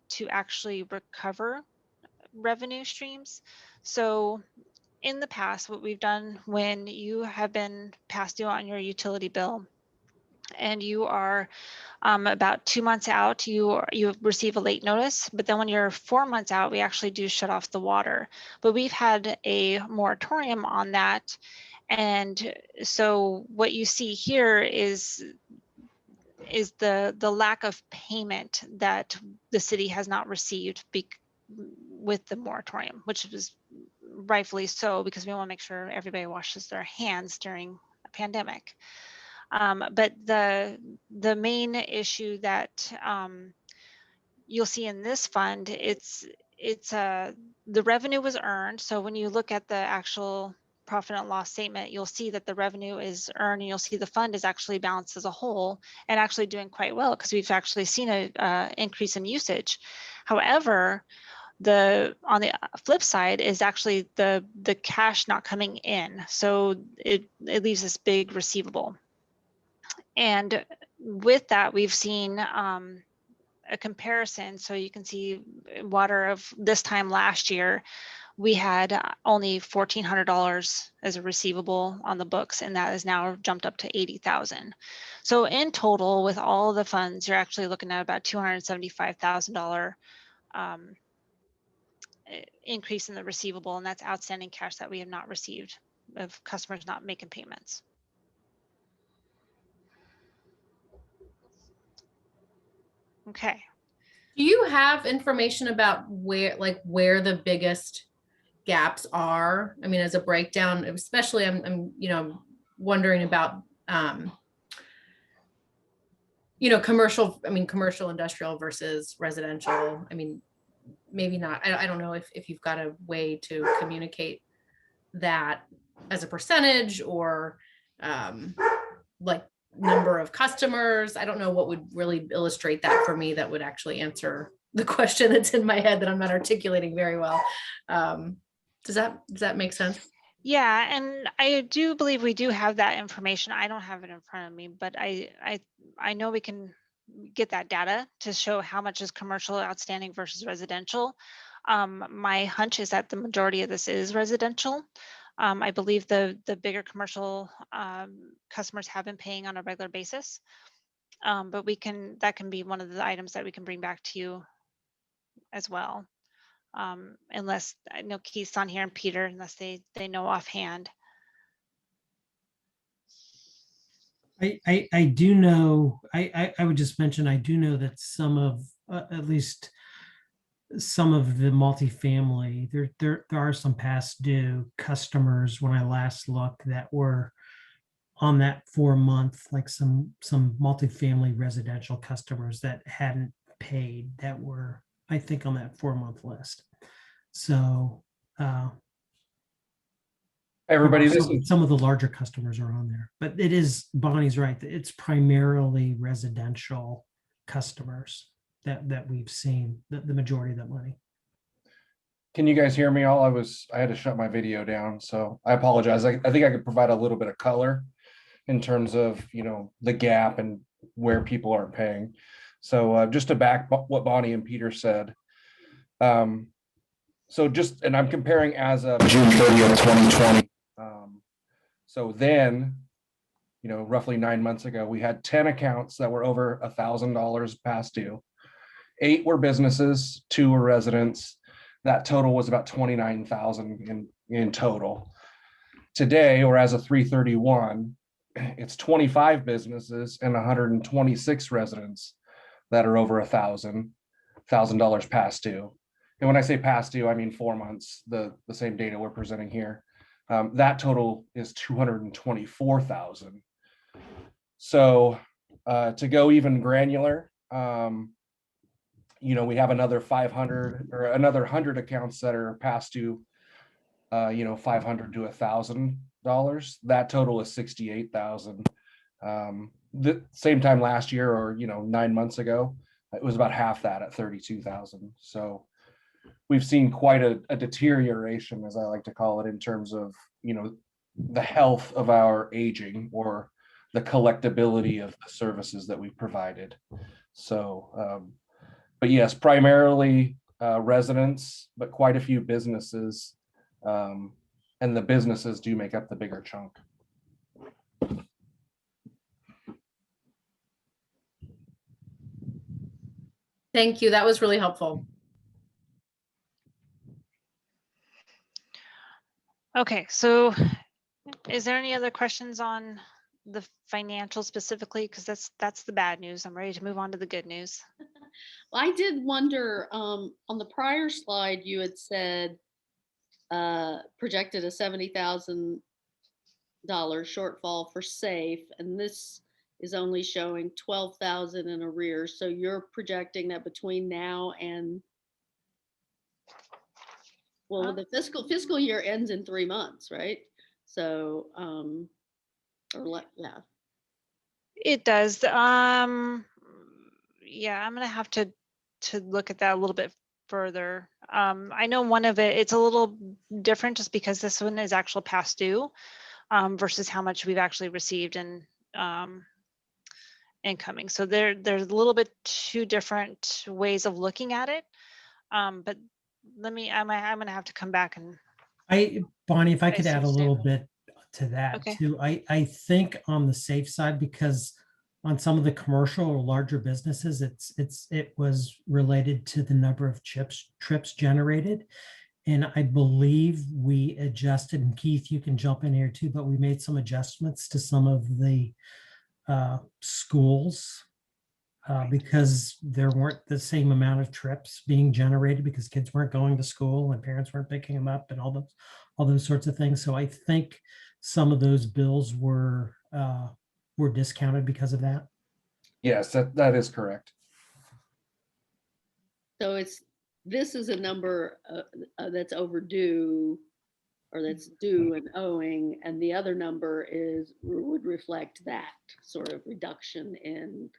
to actually recover revenue streams. So in the past, what we've done when you have been past due on your utility bill and you are about 2 months out, you receive a late notice, but then when you're 4 months out, we actually do shut off the water. But we've had a moratorium on that. And so what you see here is the lack of payment that the city has not received with the moratorium, which is rightfully so, because we want to make sure everybody washes their hands during a pandemic. But the main issue that you'll see in this fund, it's the revenue was earned. So when you look at the actual profit and loss statement, you'll see that the revenue is earned, and you'll see the fund is actually balanced as a whole and actually doing quite well, because we've actually seen a increase in usage. However, on the flip side is actually the cash not coming in. So it leaves this big receivable. And with that, we've seen a comparison. So you can see water of this time last year, we had only $1,400 as a receivable on the books, and that is now jumped up to $80,000. So in total, with all the funds, you're actually looking at about $275,000 increase in the receivable, and that's outstanding cash that we have not received of customers not making payments. Okay. Do you have information about where the biggest gaps are? I mean, as a breakdown, especially I'm wondering about commercial industrial versus residential. I mean, maybe not. I don't know if you've got a way to communicate that as a percentage, or like number of customers. I don't know what would really illustrate that for me, that would actually answer the question that's in my head that I'm not articulating very well. Does that make sense? Yeah, and I do believe we do have that information. I don't have it in front of me, but I know we can get that data to show how much is commercial outstanding versus residential. My hunch is that the majority of this is residential. I believe the bigger commercial customers have been paying on a regular basis, but that can be one of the items that we can bring back to you as well. Unless I know Keith's on here and Peter, unless they know offhand. I do know, I would just mention, I do know that some of, at least some of the multifamily, there are some past due customers when I last looked that were on that 4 month, like some multifamily residential customers that hadn't paid, that were, I think, on that 4 month list. So everybody, some of the larger customers are on there, but it is, Bonnie's right, it's primarily residential customers that we've seen the majority of that money. Can you guys hear me all? I had to shut my video down, so I apologize. I think I could provide a little bit of color in terms of, the gap and where people are paying. So just to back what Bonnie and Peter said. So and I'm comparing as of June 30th, 2020. So then, roughly 9 months ago, we had 10 accounts that were over $1,000 past due. 8 were businesses, 2 were residents. That total was about 29,000 in total. Today, or as of 3/31, it's 25 businesses and 126 residents that are over 1,000. $1,000 past due. And when I say past due, I mean 4 months, the same data we're presenting here. That total is 224,000. So to go even granular, we have another 500 or another 100 accounts that are past due, $500 to $1,000. That total is 68,000. The same time last year, or 9 months ago, it was about half that at 32,000. So we've seen quite a deterioration, as I like to call it, in terms of the health of our aging, or the collectability of the services that we've provided. So but yes, primarily residents, but quite a few businesses, and the businesses do make up the bigger chunk. Thank you. That was really helpful. Okay, so is there any other questions on the financials specifically? Because that's the bad news. I'm ready to move on to the good news. I did wonder, on the prior slide, you had said projected a $70,000 shortfall for SAFE, and this is only showing 12,000 in arrears. So you're projecting that between now and, well, the fiscal year ends in 3 months, right? So, yeah. It does. Yeah, I'm gonna have to look at that a little bit further. I know one of it's a little different just because this one is actual past due, versus how much we've actually received in incoming. So there's a little bit two different ways of looking at it. But I'm gonna have to come back and. Bonnie, if I I could see add what a you're little saying. bit to that Okay. too. I think on the safe side, because on some of the commercial or larger businesses, it was related to the number of trips generated. And I believe we adjusted, and Keith, you can jump in here too, but we made some adjustments to some of the schools because there weren't the same amount of trips being generated because kids weren't going to school and parents weren't picking them up and all those sorts of things. So I think some of those bills were discounted because of that. Yes, that is correct. So this is a number that's overdue, or that's due and owing, and the other number would reflect that sort of reduction in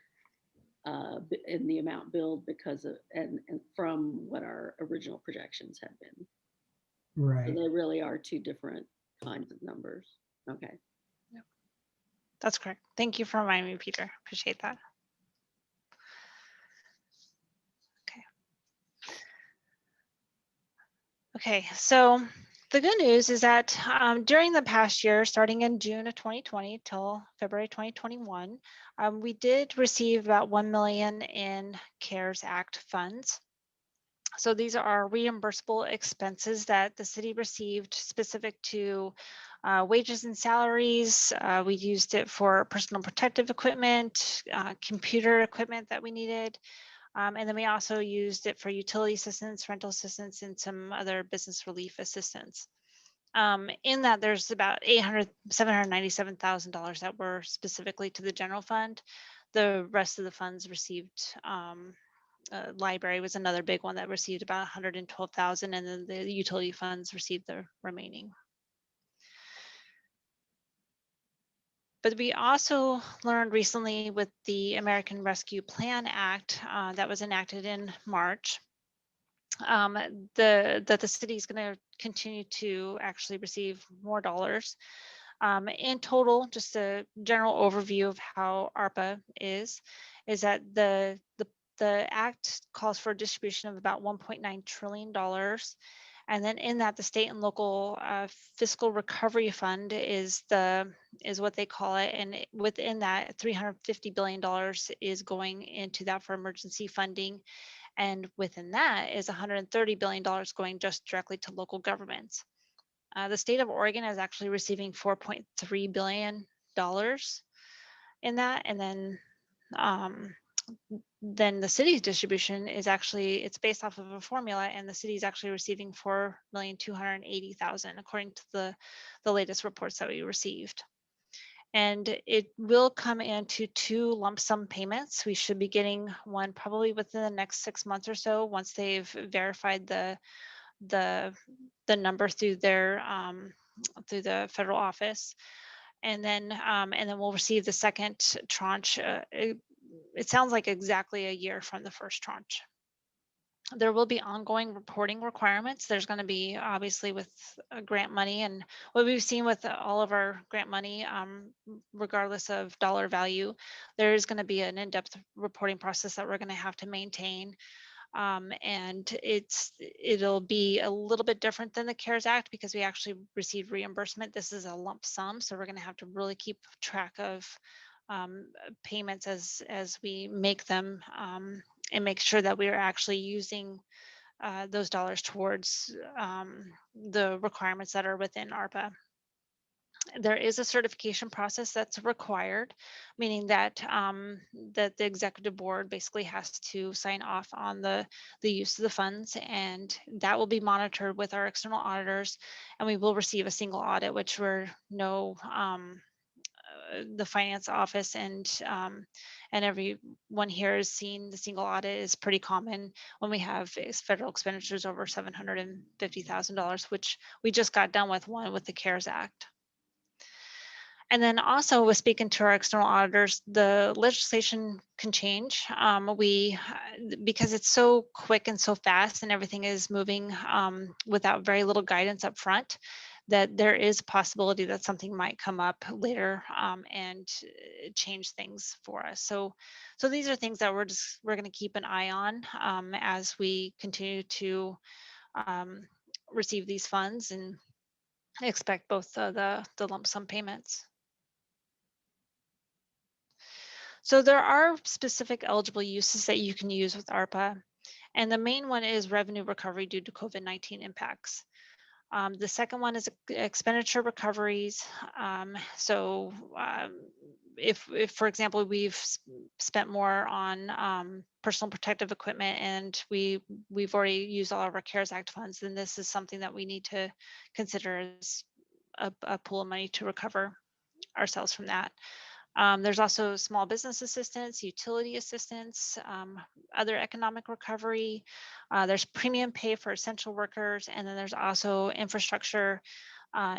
the amount billed because of and from what our original projections had been. Right. So they really are two different kinds of numbers. Okay. Yep. That's correct. Thank you for reminding me, Peter. Appreciate that. Okay, so the good news is that during the past year, starting in June of 2020 till February 2021, we did receive about $1 million in CARES Act funds. So these are reimbursable expenses that the city received specific to wages and salaries. We used it for personal protective equipment, computer equipment that we needed. And then we also used it for utility assistance, rental assistance, and some other business relief assistance. In that, there's about $797,000 that were specifically to the general fund. The rest of the funds received, library was another big one that received about 112,000, and then the utility funds received the remaining. But we also learned recently with the American Rescue Plan Act that was enacted in March, that the city is going to continue to actually receive more dollars. In total, just a general overview of how ARPA is that the act calls for a distribution of about $1.9 trillion. And then in that, the state and local fiscal recovery fund is what they call it. And within that, $350 billion is going into that for emergency funding. And within that is $130 billion going just directly to local governments. The state of Oregon is actually receiving $4.3 billion in that. And then then the city's distribution is actually, it's based off of a formula, and the city is actually receiving 4,280,000 according to the latest reports that we received. And it will come into 2 lump sum payments. We should be getting one probably within the next 6 months or so, once they've verified the number through their through the federal office. And then we'll receive the second tranche. It sounds like exactly a year from the first tranche. There will be ongoing reporting requirements. There's going to be, obviously, with grant money, and what we've seen with all of our grant money, regardless of dollar value, there is going to be an in-depth reporting process that we're going to have to maintain. And it'll be a little bit different than the CARES Act because we actually receive reimbursement. This is a lump sum, so we're going to have to really keep track of payments as we make them, and make sure that we are actually using those dollars towards the requirements that are within ARPA. There is a certification process that's required, meaning that that the executive board basically has to sign off on the use of the funds, and that will be monitored with our external auditors, and we will receive a single audit, which we're the finance office and everyone here has seen the single audit is pretty common when we have federal expenditures over $750,000, which we just got done with one with the CARES Act. And then also with speaking to our external auditors, the legislation can change. Because it's so quick and so fast and everything is moving without very little guidance up front, that there is a possibility that something might come up later and change things for us. So these are things that we're going to keep an eye on as we continue to receive these funds and expect both the lump sum payments. So there are specific eligible uses that you can use with ARPA, and the main one is revenue recovery due to COVID-19 impacts. The second one is expenditure recoveries. If, for example, we've spent more on personal protective equipment and we've already used all of our CARES Act funds, then this is something that we need to consider as a pool of money to recover ourselves from that. There's also small business assistance, utility assistance, other economic recovery. There's premium pay for essential workers, and then there's also infrastructure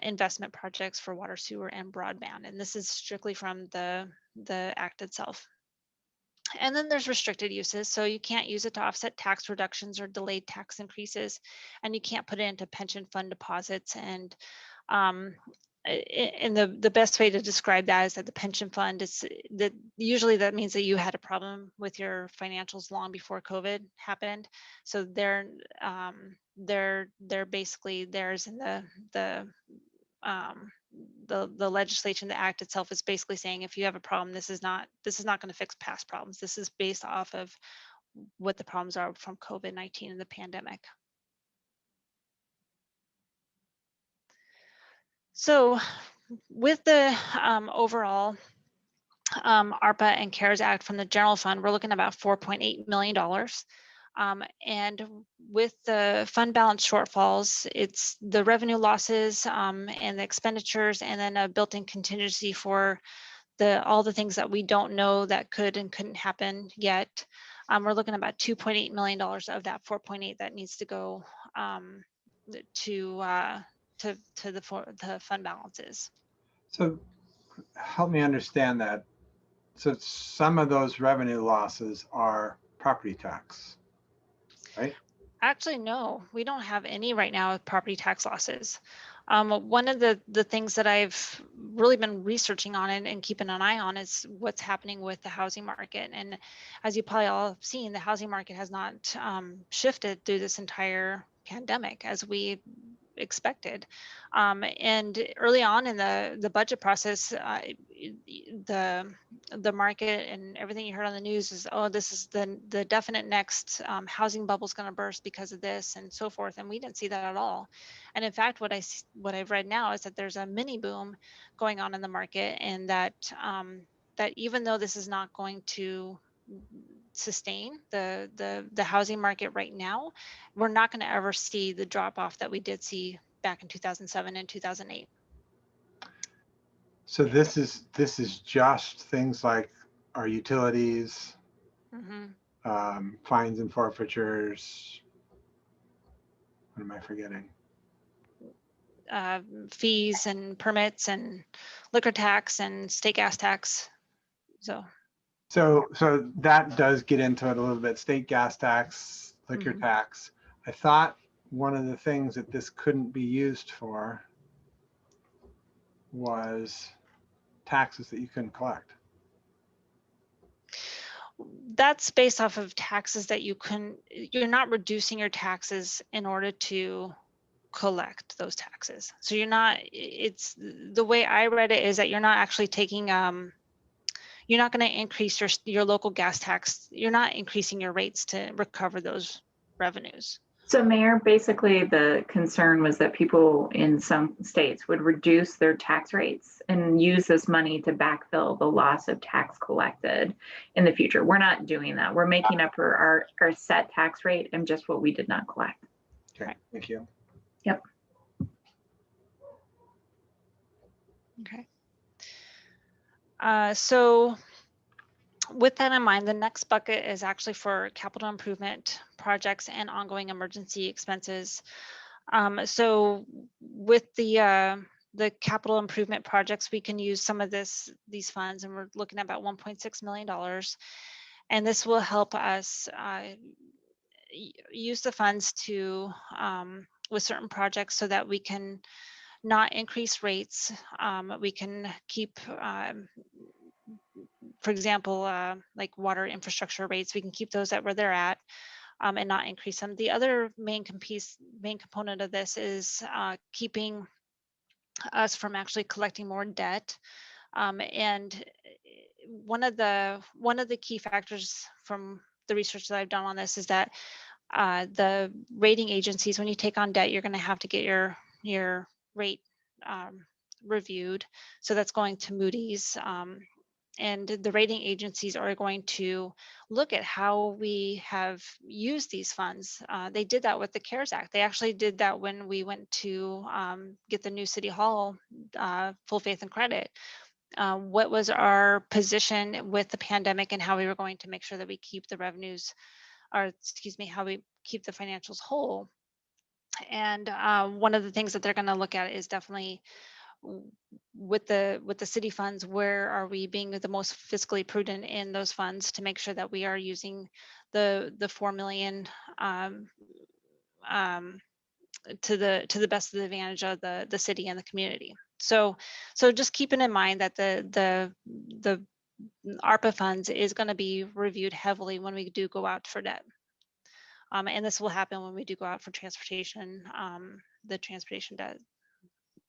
investment projects for water, sewer, and broadband. And this is strictly from the Act itself. And then there's restricted uses. So you can't use it to offset tax reductions or delayed tax increases, and you can't put it into pension fund deposits. And the best way to describe that is that the pension fund is that usually that means that you had a problem with your financials long before COVID happened. So they're basically theirs in the legislation. The act itself is basically saying if you have a problem, this is not going to fix past problems. This is based off of what the problems are from COVID-19 and the pandemic. So with the overall ARPA and CARES Act from the general fund, we're looking at about $4.8 million. And with the fund balance shortfalls, it's the revenue losses and the expenditures, and then a built-in contingency for all the things that we don't know that could and couldn't happen yet. We're looking at about $2.8 million of that 4.8 that needs to go to the fund balances. So help me understand that. So some of those revenue losses are property tax, right? Actually, no, we don't have any right now with property tax losses. One of the things that I've really been researching on and keeping an eye on is what's happening with the housing market. And as you probably all have seen, the housing market has not shifted through this entire pandemic as we expected. And early on in the budget process, the market and everything you heard on the news is, oh, this is the definite next housing bubble is going to burst because of this and so forth. And we didn't see that at all. And in fact, what I've read now is that there's a mini boom going on in the market, and that that even though this is not going to sustain the housing market right now, we're not going to ever see the drop off that we did see back in 2007 and 2008. So this is just things like our utilities, fines and forfeitures. What am I forgetting? Fees and permits and liquor tax and state gas tax. So that does get into it a little bit. State gas tax, liquor tax. I thought one of the things that this couldn't be used for was taxes that you couldn't collect. that's based off of taxes that you're not reducing your taxes in order to collect those taxes. So it's the way I read it is that you're not actually taking, you're not going to increase your local gas tax. You're not increasing your rates to recover those revenues. So Mayor, basically the concern was that people in some states would reduce their tax rates and use this money to backfill the loss of tax collected in the future. We're not doing that. We're making up for our set tax rate and just what we did not collect. Okay, right. Thank you. Yep. Okay. So with that in mind, the next bucket is actually for capital improvement projects and ongoing emergency expenses. So with the capital improvement projects, we can use some of these funds, and we're looking at about $1.6 million. And this will help us use the funds to with certain projects so that we can not increase rates. We can keep for example, like water infrastructure rates, we can keep those at where they're at and not increase them. The other main component of this is keeping us from actually collecting more debt. And one of the key factors from the research that I've done on this is that the rating agencies, when you take on debt, you're going to have to get your rate reviewed. So that's going to Moody's. And the rating agencies are going to look at how we have used these funds. They did that with the CARES Act. They actually did that when we went to get the new City Hall full faith and credit. What was our position with the pandemic and how we were going to make sure that we keep the revenues, or excuse me, how we keep the financials whole. And one of the things that they're going to look at is definitely with the city funds, where are we being the most fiscally prudent in those funds to make sure that we are using the 4 million to the best of the advantage of the city and the community. So just keeping in mind that the ARPA funds is going to be reviewed heavily when we do go out for debt. And this will happen when we do go out for transportation, the transportation debt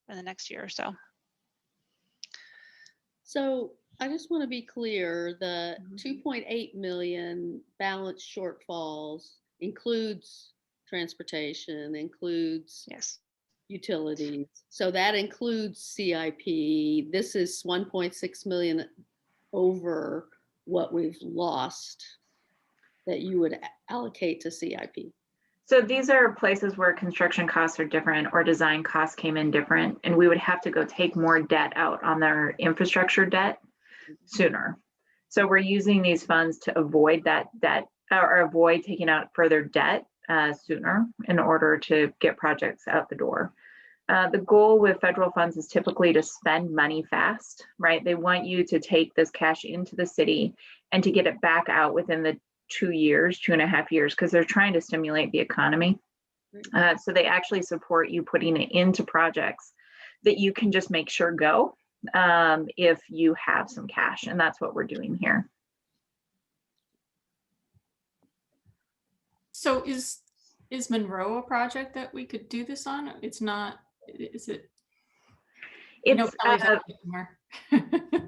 in the next year or so. So I just want to be clear, the 2.8 million balance shortfalls includes transportation, includes yes, utilities. So that includes CIP. This is 1.6 million over what we've lost that you would allocate to CIP. So these are places where construction costs are different or design costs came in different, and we would have to go take more debt out on their infrastructure debt sooner. So we're using these funds to avoid that debt or avoid taking out further debt sooner in order to get projects out the door. The goal with federal funds is typically to spend money fast, right? They want you to take this cash into the city and to get it back out within the 2.5 years, because they're trying to stimulate the economy. So they actually support you putting it into projects that you can just make sure go if you have some cash. And that's what we're doing here. So is Monroe a project that we could do this on? It's not, is it? It's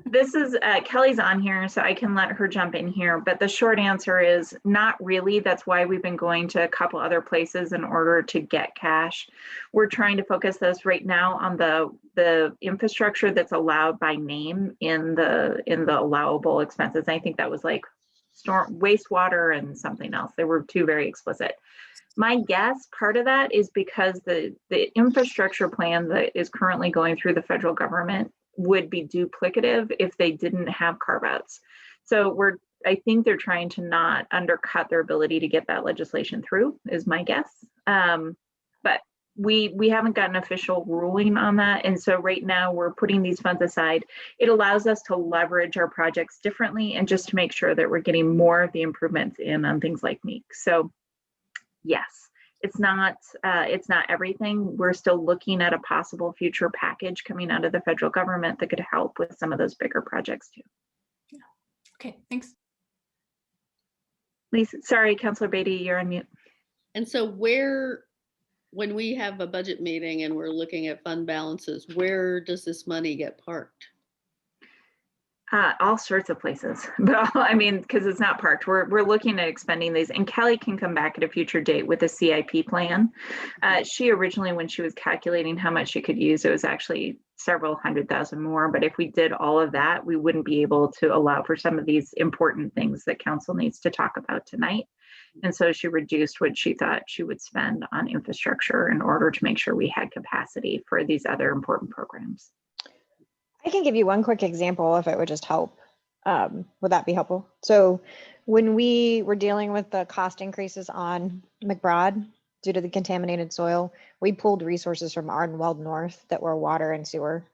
this is Kelly's on here, so I can let her jump in here. But the short answer is not really. That's why we've been going to a couple other places in order to get cash. We're trying to focus this right now on the infrastructure that's allowed by name in the allowable expenses. I think that was like storm wastewater and something else. They were two very explicit. My guess, part of that is because the infrastructure plan that is currently going through the federal government would be duplicative if they didn't have carve-outs. So I think they're trying to not undercut their ability to get that legislation through, is my guess. But we haven't got an official ruling on that. And so right now we're putting these funds aside. It allows us to leverage our projects differently and just to make sure that we're getting more of the improvements in on things like MEEK. So yes, it's not everything. We're still looking at a possible future package coming out of the federal government that could help with some of those bigger projects too. Yeah. Okay, thanks. Lisa, sorry, Councilor Beatty, you're on mute. And so when we have a budget meeting and we're looking at fund balances, where does this money get parked? All sorts of places, but I mean, because it's not parked, we're looking at expending these, and Kelly can come back at a future date with a CIP plan. She originally, when she was calculating how much she could use, it was actually several $100,000 more. But if we did all of that, we wouldn't be able to allow for some of these important things that council needs to talk about tonight. And so she reduced what she thought she would spend on infrastructure in order to make sure we had capacity for these other important programs. I can give you one quick example if it would just help. Would that be helpful? So when we were dealing with the cost increases on McBride due to the contaminated soil, we pulled resources from Ardenweld North that were water and sewer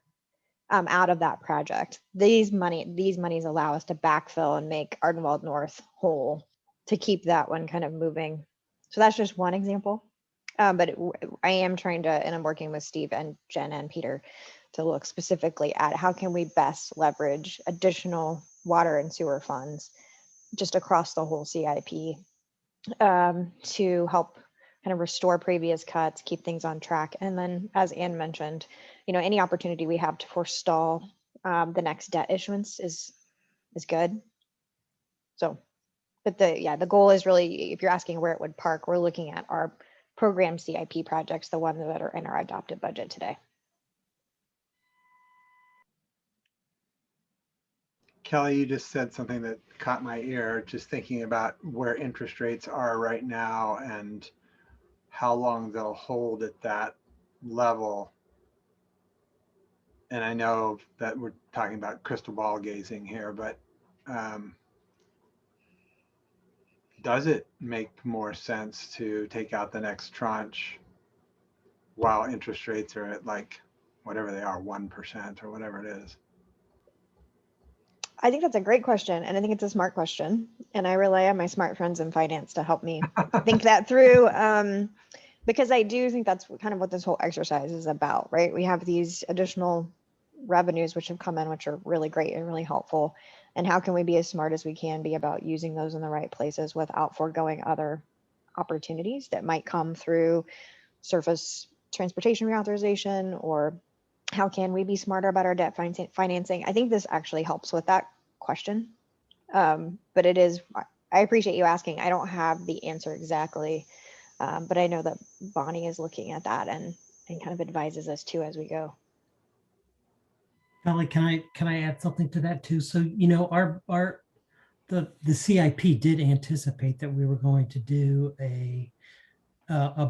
out of that project. These monies allow us to backfill and make Ardenweld North whole to keep that one kind of moving. So that's just one example. But I am trying to, and I'm working with Steve and Jen and Peter to look specifically at how can we best leverage additional water and sewer funds just across the whole CIP to help kind of restore previous cuts, keep things on track. And then, as Ann mentioned, any opportunity we have to forestall the next debt issuance is good. So, but the goal is really, if you're asking where it would park, we're looking at our program CIP projects, the ones that are in our adopted budget today. Kelly, you just said something that caught my ear, just thinking about where interest rates are right now and how long they'll hold at that level. And I know that we're talking about crystal ball gazing here, but does it make more sense to take out the next tranche while interest rates are at like whatever they are, 1% or whatever it is? I think that's a great question, and I think it's a smart question, and I rely on my smart friends in finance to help me think that through, because I do think that's kind of what this whole exercise is about, right? We have these additional revenues which have come in, which are really great and really helpful, and how can we be as smart as we can be about using those in the right places without foregoing other opportunities that might come through surface transportation reauthorization, or how can we be smarter about our debt financing? I think this actually helps with that question. But I appreciate you asking. I don't have the answer exactly, but I know that Bonnie is looking at that and kind of advises us too as we go. Kelly, can I add something to that too? So, the CIP did anticipate that we were going to do a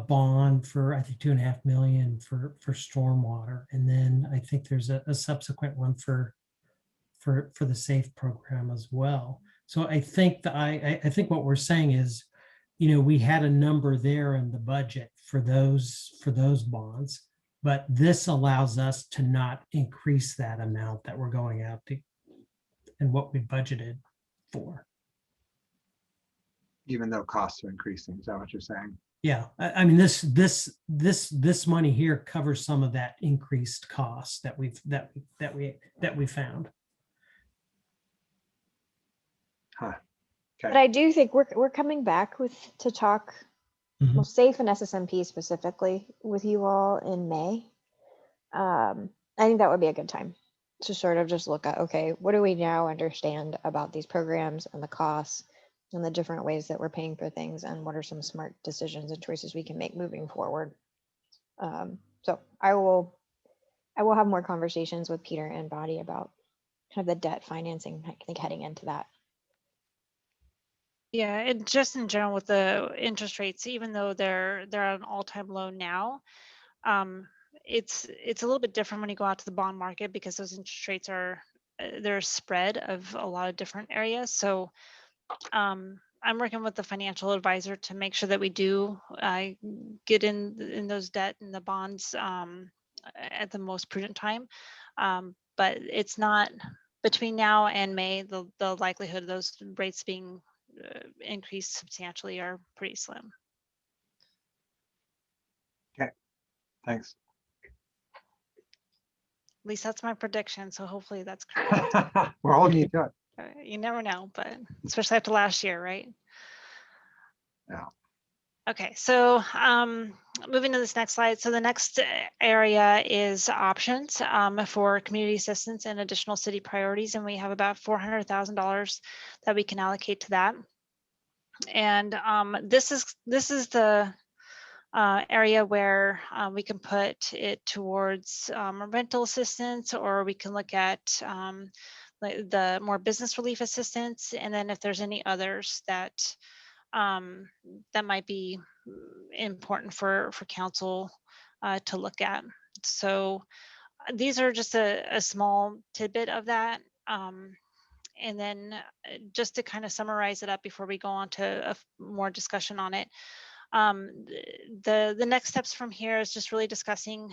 bond for, I think, $2.5 million for stormwater, and then I think there's a subsequent one for the SAFE program as well. So I think I think what we're saying is, we had a number there in the budget for those bonds, but this allows us to not increase that amount that we're going out to and what we budgeted for. Even though costs are increasing, is that what you're saying? Yeah, I mean, this money here covers some of that increased cost that we found. Huh. Okay. But I do think we're coming back to talk well, SAFE and SSMP specifically with you all in May. I think that would be a good time to sort of just look at, okay, what do we now understand about these programs and the costs and the different ways that we're paying for things, and what are some smart decisions and choices we can make moving forward. So I will have more conversations with Peter and Bonnie about kind of the debt financing, I think, heading into that. Yeah, and just in general with the interest rates, even though they're at an all-time low now, it's a little bit different when you go out to the bond market because those interest rates are they're a spread of a lot of different areas. So I'm working with the financial advisor to make sure that we do get in those debt and the bonds at the most prudent time. But it's not between now and May, the likelihood of those rates being increased substantially are pretty slim. Thanks. At least that's my prediction. So hopefully that's correct. We're holding you to it. You never know, but especially after last year, right? Yeah. Okay, so moving to this next slide. So the next area is options for community assistance and additional city priorities. And we have about $400,000 that we can allocate to that. And this is the area where we can put it towards rental assistance, or we can look at the more business relief assistance. And then if there's any others that that might be important for council to look at. So these are just a small tidbit of that. And then just to kind of summarize it up before we go on to more discussion on it. The next steps from here is just really discussing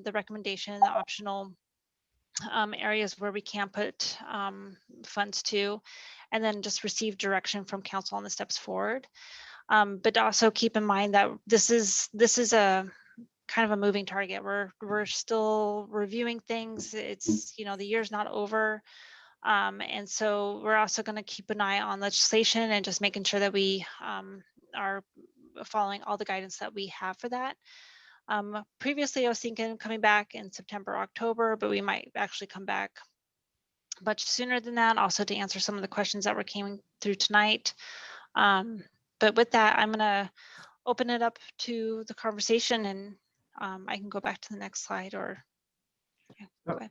the recommendation, the optional areas where we can put funds to, and then just receive direction from council on the steps forward. But also keep in mind that this is a kind of a moving target. We're still reviewing things. It's, you know, the year's not over. And so we're also going to keep an eye on legislation and just making sure that we are following all the guidance that we have for that. Previously, I was thinking coming back in September, October, but we might actually come back much sooner than that, also to answer some of the questions that were came through tonight. But with that, I'm going to open it up to the conversation, and I can go back to the next slide, or yeah, go ahead.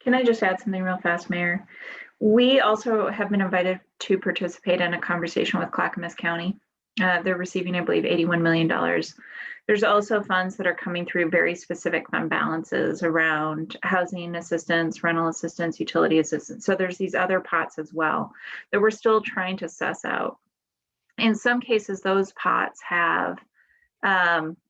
Can I just add something real fast, Mayor? We also have been invited to participate in a conversation with Clackamas County. They're receiving, I believe, $81 million. There's also funds that are coming through very specific fund balances around housing assistance, rental assistance, utility assistance. So there's these other pots as well that we're still trying to suss out. In some cases, those pots have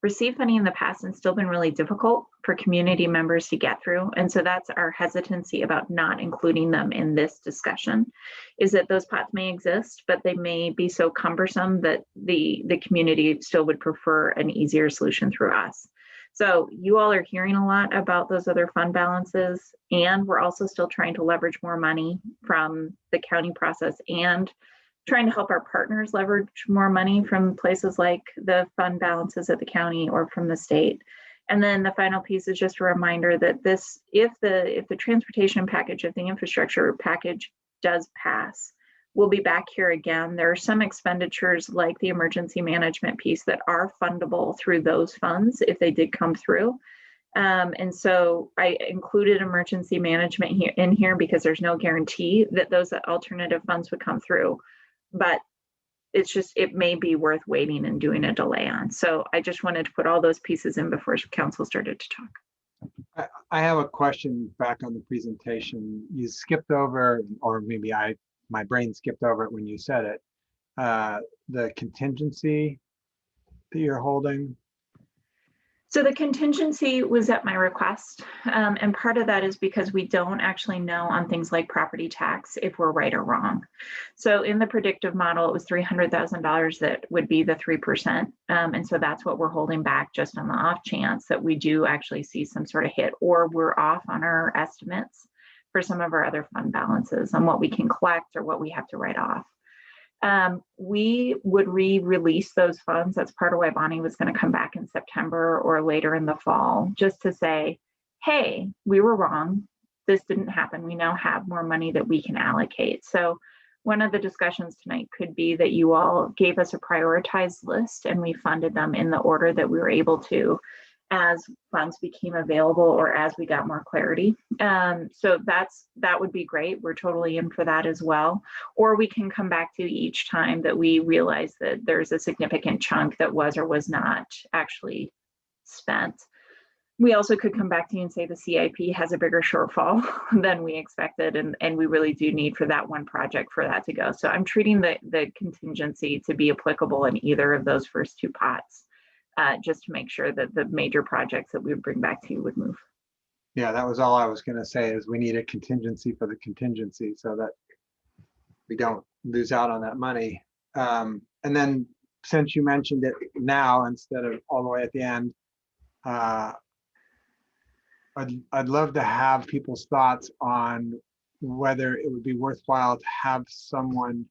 received funding in the past and still been really difficult for community members to get through. And so that's our hesitancy about not including them in this discussion, is that those pots may exist, but they may be so cumbersome that the community still would prefer an easier solution through us. So you all are hearing a lot about those other fund balances, and we're also still trying to leverage more money from the county process and trying to help our partners leverage more money from places like the fund balances at the county or from the state. And then the final piece is just a reminder that this, if the transportation package, if the infrastructure package does pass, we'll be back here again. There are some expenditures like the emergency management piece that are fundable through those funds if they did come through. And so I included emergency management in here because there's no guarantee that those alternative funds would come through. But it's just, it may be worth waiting and doing a delay on. So I just wanted to put all those pieces in before council started to talk. I have a question back on the presentation. You skipped over, or maybe my brain skipped over it when you said it, the contingency that you're holding. So the contingency was at my request. And part of that is because we don't actually know on things like property tax if we're right or wrong. So in the predictive model, it was $300,000 that would be the 3%. And so that's what we're holding back, just on the off chance that we do actually see some sort of hit, or we're off on our estimates for some of our other fund balances on what we can collect or what we have to write off. We would re-release those funds. That's part of why Bonnie was going to come back in September or later in the fall, just to say, hey, we were wrong. This didn't happen. We now have more money that we can allocate. So one of the discussions tonight could be that you all gave us a prioritized list and we funded them in the order that we were able to. as funds became available or as we got more clarity. So that would be great. We're totally in for that as well. Or we can come back to each time that we realize that there's a significant chunk that was or was not actually spent. We also could come back to you and say the CIP has a bigger shortfall than we expected, and we really do need for that one project for that to go. So I'm treating the contingency to be applicable in either of those first two pots, just to make sure that the major projects that we would bring back to you would move. Yeah, that was all I was going to say, is we need a contingency for the contingency so that we don't lose out on that money. And then, since you mentioned it now instead of all the way at the end, I'd love to have people's thoughts on whether it would be worthwhile to have someone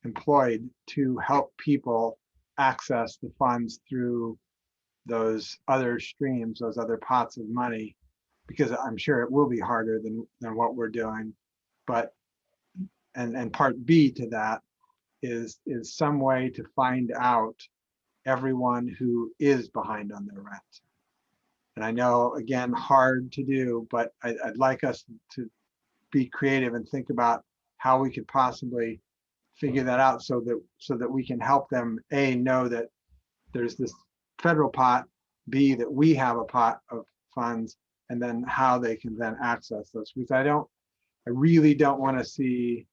employed to help people access the funds through those other streams, those other pots of money, because I'm sure it will be harder than what we're doing. But and part B to that is some way to find out everyone who is behind on their rent. And I know, again, hard to do, but I'd like us to be creative and think about how we could possibly figure that out so that we can help them, A, know that there's this federal pot, B, that we have a pot of funds, and then how they can then access those. Because I really don't want to see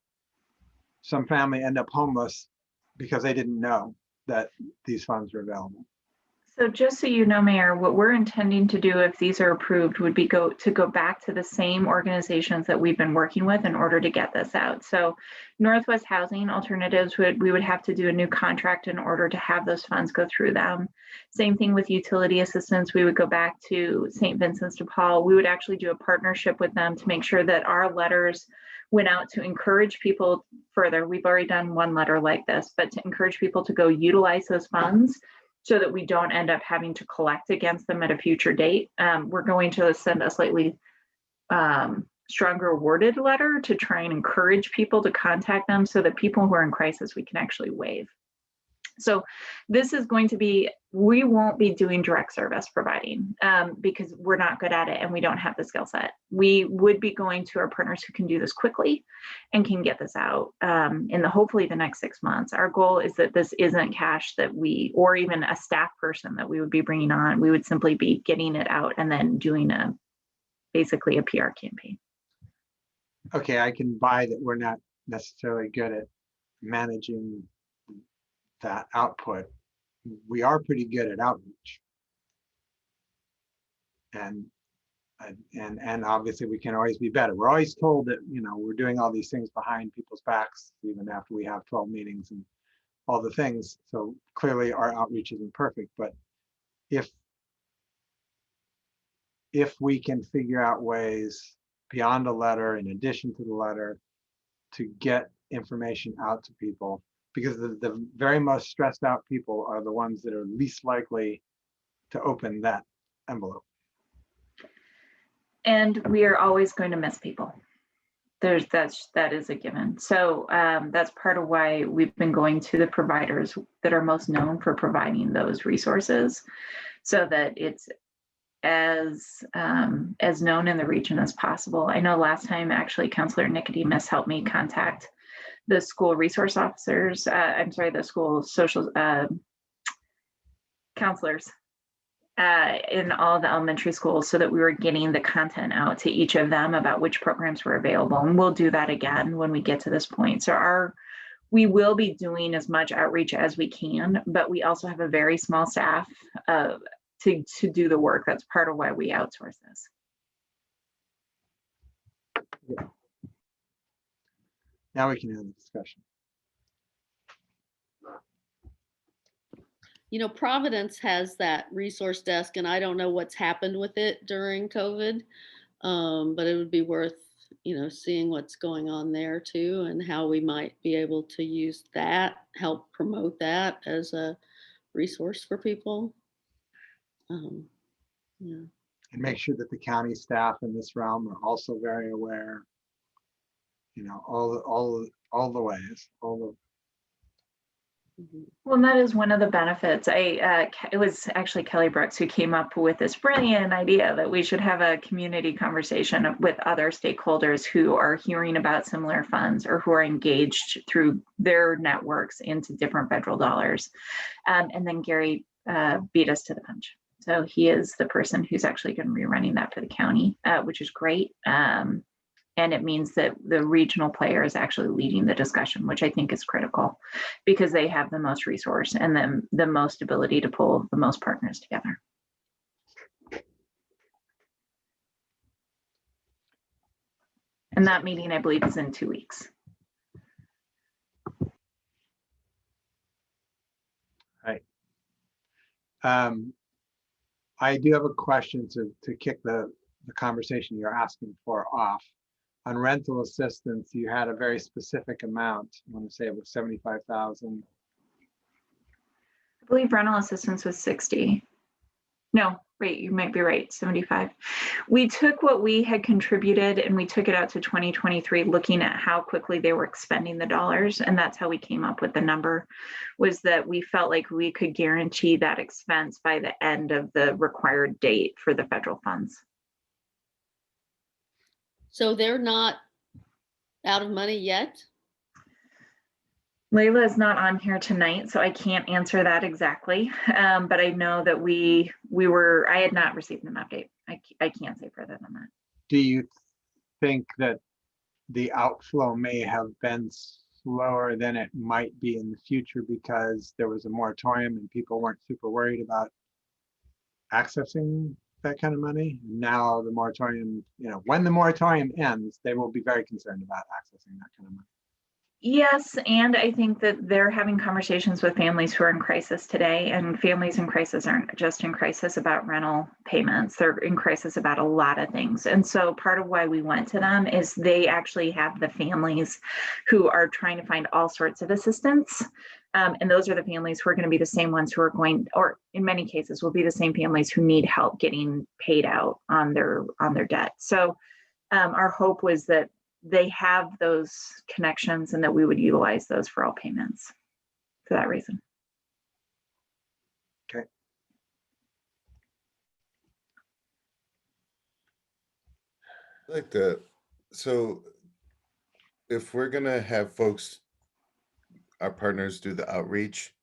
some family end up homeless because they didn't know that these funds were available. So just so you know, Mayor, what we're intending to do if these are approved would be go back to the same organizations that we've been working with in order to get this out. So Northwest Housing Alternatives, we would have to do a new contract in order to have those funds go through them. Same thing with utility assistance. We would go back to St. Vincent's de Paul. We would actually do a partnership with them to make sure that our letters went out to encourage people further. We've already done one letter like this, but to encourage people to go utilize those funds so that we don't end up having to collect against them at a future date. We're going to send a slightly stronger worded letter to try and encourage people to contact them so that people who are in crisis, we can actually waive. So this is going to be, we won't be doing direct service providing because we're not good at it and we don't have the skill set. We would be going to our partners who can do this quickly and can get this out in hopefully the next 6 months. Our goal is that this isn't cash that we, or even a staff person that we would be bringing on. We would simply be getting it out and then doing basically a PR campaign. Okay, I can buy that we're not necessarily good at managing that output. We are pretty good at outreach, and obviously we can always be better. We're always told that, you know, we're doing all these things behind people's backs even after we have 12 meetings and all the things. So clearly our outreach isn't perfect, but if we can figure out ways beyond a letter, in addition to the letter, to get information out to people, because the very most stressed out people are the ones that are least likely to open that envelope. And we are always going to miss people. That is a given. So that's part of why we've been going to the providers that are most known for providing those resources, so that it's as known in the region as possible. I know last time actually Councilor Nicodemus helped me contact the school resource officers, the school social counselors in all the elementary schools so that we were getting the content out to each of them about which programs were available. And we'll do that again when we get to this point. So we will be doing as much outreach as we can, but we also have a very small staff to do the work. That's part of why we outsource this. Yeah. Now we can have the discussion. You know, Providence has that resource desk, and I don't know what's happened with it during COVID, but it would be worth, you know, seeing what's going on there too, and how we might be able to use that, help promote that as a resource for people. Yeah. And make sure that the county staff in this realm are also very aware. You know, all the ways, Well, and that is one of the benefits. It was actually Kelly Brooks who came up with this brilliant idea that we should have a community conversation with other stakeholders who are hearing about similar funds or who are engaged through their networks into different federal dollars. And then Gary beat us to the punch. So he is the person who's actually going to be running that for the county, which is great. And it means that the regional player is actually leading the discussion, which I think is critical because they have the most resource and then the most ability to pull the most partners together. And that meeting, I believe, is in 2 weeks. Right. I do have a question to kick the conversation you're asking for off. On rental assistance, you had a very specific amount. I want to say it was 75,000. I believe rental assistance was 60. No, wait, you might be right, 75. We took what we had contributed and we took it out to 2023, looking at how quickly they were expending the dollars. And that's how we came up with the number, was that we felt like we could guarantee that expense by the end of the required date for the federal funds. So they're not out of money yet? Layla is not on here tonight, so I can't answer that exactly. But I know that I had not received an update. I can't say further than that. Do you think that the outflow may have been slower than it might be in the future because there was a moratorium and people weren't super worried about accessing that kind of money? Now the moratorium, when the moratorium ends, they will be very concerned about accessing that kind of money. Yes, and I think that they're having conversations with families who are in crisis today, and families in crisis aren't just in crisis about rental payments. They're in crisis about a lot of things. And so part of why we went to them is they actually have the families who are trying to find all sorts of assistance. And those are the families who are going to be the same ones who are going, or in many cases will be the same families who need help getting paid out on their debt. So our hope was that they have those connections and that we would utilize those for all payments for that reason. Okay. Like that. So if we're gonna have folks, our partners, do the outreach,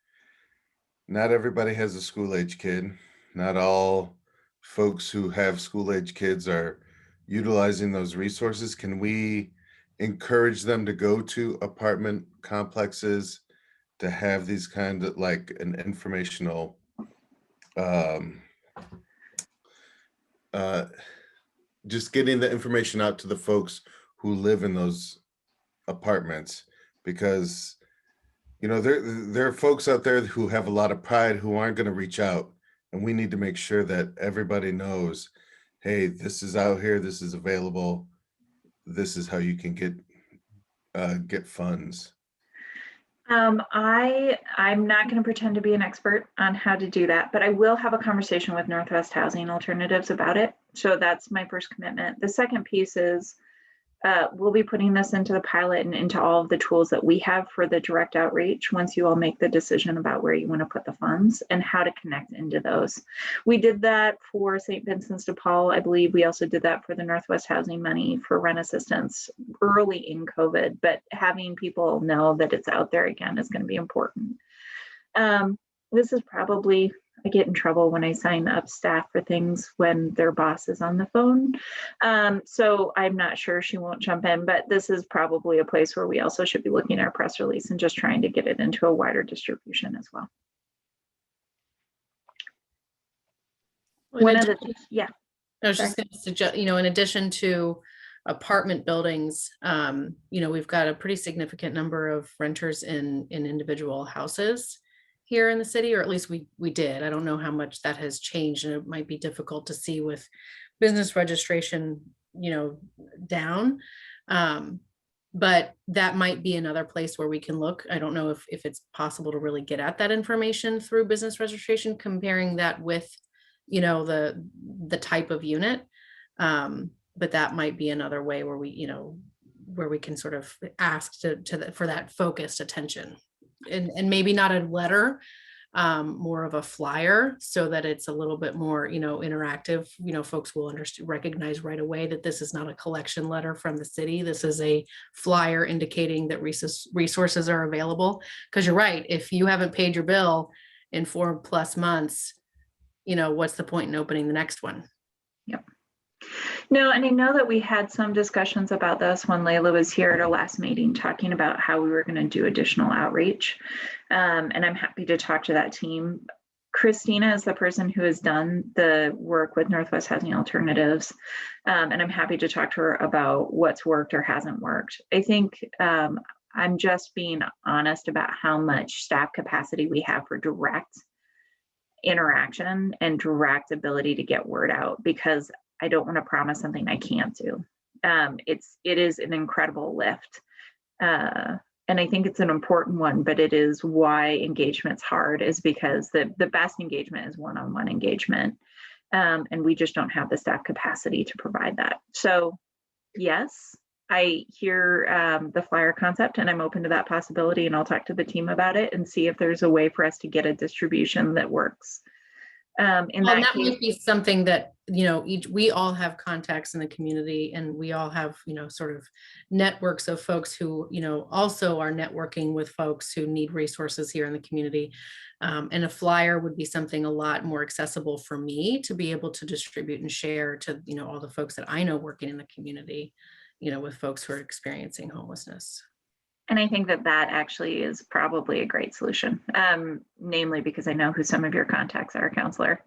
not everybody has a school-age kid. Not all folks who have school-age kids are utilizing those resources. Can we encourage them to go to apartment complexes to have these kind of like an informational just getting the information out to the folks who live in those apartments? Because there are folks out there who have a lot of pride who aren't going to reach out, and we need to make sure that everybody knows, hey, this is out here, this is available, this is how you can get funds. I'm not going to pretend to be an expert on how to do that, but I will have a conversation with Northwest Housing Alternatives about it. So that's my first commitment. The second piece is we'll be putting this into the pilot and into all of the tools that we have for the direct outreach once you all make the decision about where you want to put the funds and how to connect into those. We did that for St. Vincent's de Paul. I believe we also did that for the Northwest Housing money for rent assistance early in COVID, but having people know that it's out there again is going to be important. This is probably, I get in trouble when I sign up staff for things when their boss is on the phone. So I'm not sure she won't jump in, but this is probably a place where we also should be looking at our press release and just trying to get it into a wider distribution as well. Yeah. I was just going to suggest, in addition to apartment buildings, we've got a pretty significant number of renters in individual houses here in the city, or at least we did. I don't know how much that has changed, and it might be difficult to see with business registration, down. But that might be another place where we can look. I don't know if it's possible to really get at that information through business registration, comparing that with, the type of unit. But that might be another way where we can sort of ask for that focused attention. and maybe not a letter, more of a flyer, so that it's a little bit more, interactive. Folks will recognize right away that this is not a collection letter from the city. This is a flyer indicating that resources are available. Because you're right, if you haven't paid your bill in 4+ months, what's the point in opening the next one? Yep. No, and I know that we had some discussions about this when Layla was here at our last meeting, talking about how we were going to do additional outreach. And I'm happy to talk to that team. Christina is the person who has done the work with Northwest Housing Alternatives. And I'm happy to talk to her about what's worked or hasn't worked. I think I'm just being honest about how much staff capacity we have for direct interaction and direct ability to get word out, because I don't want to promise something I can't do. It is an incredible lift. And I think it's an important one, but it is why engagement's hard, is because the best engagement is one-on-one engagement. And we just don't have the staff capacity to provide that. So yes, I hear the flyer concept, and I'm open to that possibility, and I'll talk to the team about it and see if there's a way for us to get a distribution that works. That might be something that, we all have contacts in the community, and we all have, sort of networks of folks who, also are networking with folks who need resources here in the community. And a flyer would be something a lot more accessible for me to be able to distribute and share to, all the folks that I know working in the community, with folks who are experiencing homelessness. And I think that actually is probably a great solution, namely because I know who some of your contacts are, Counselor,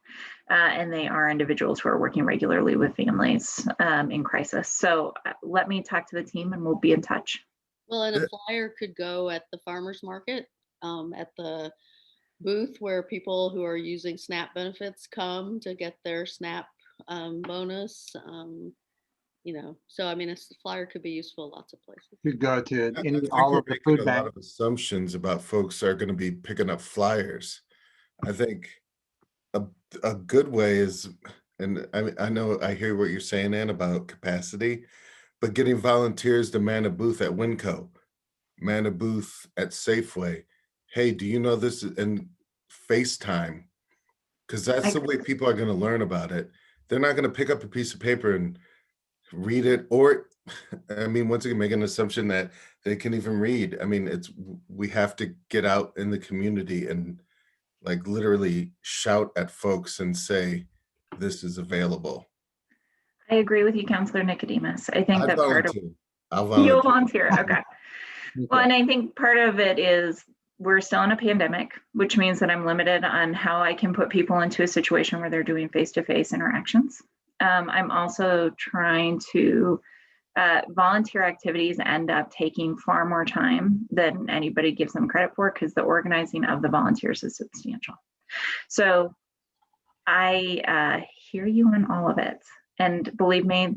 and they are individuals who are working regularly with families in crisis. So let me talk to the team, and we'll be in touch. Well, and a flyer could go at the farmer's market, at the booth where people who are using SNAP benefits come to get their SNAP bonus. So I mean, a flyer could be useful lots of places. Could go to I any, think all we're of the making food a lot banks. of assumptions about folks are going to be picking up flyers. I think a good way is, and I know I hear what you're saying, Ann, about capacity, but getting volunteers to man a booth at Winco, man a booth at Safeway. Hey, do you know this? And FaceTime, because that's the way people are going to learn about it. They're not going to pick up a piece of paper and read it, or I mean, once again, make an assumption that they can even read. I mean, we have to get out in the community and like literally shout at folks and say, this is available. I agree with you, Counselor Nicodemus. I think that part of I'll volunteer. You'll volunteer. Okay. Well, and I think part of it is we're still in a pandemic, which means that I'm limited on how I can put people into a situation where they're doing face-to-face interactions. I'm also trying to volunteer activities end up taking far more time than anybody gives them credit for, because the organizing of the volunteers is substantial. So I hear you on all of it. And believe me,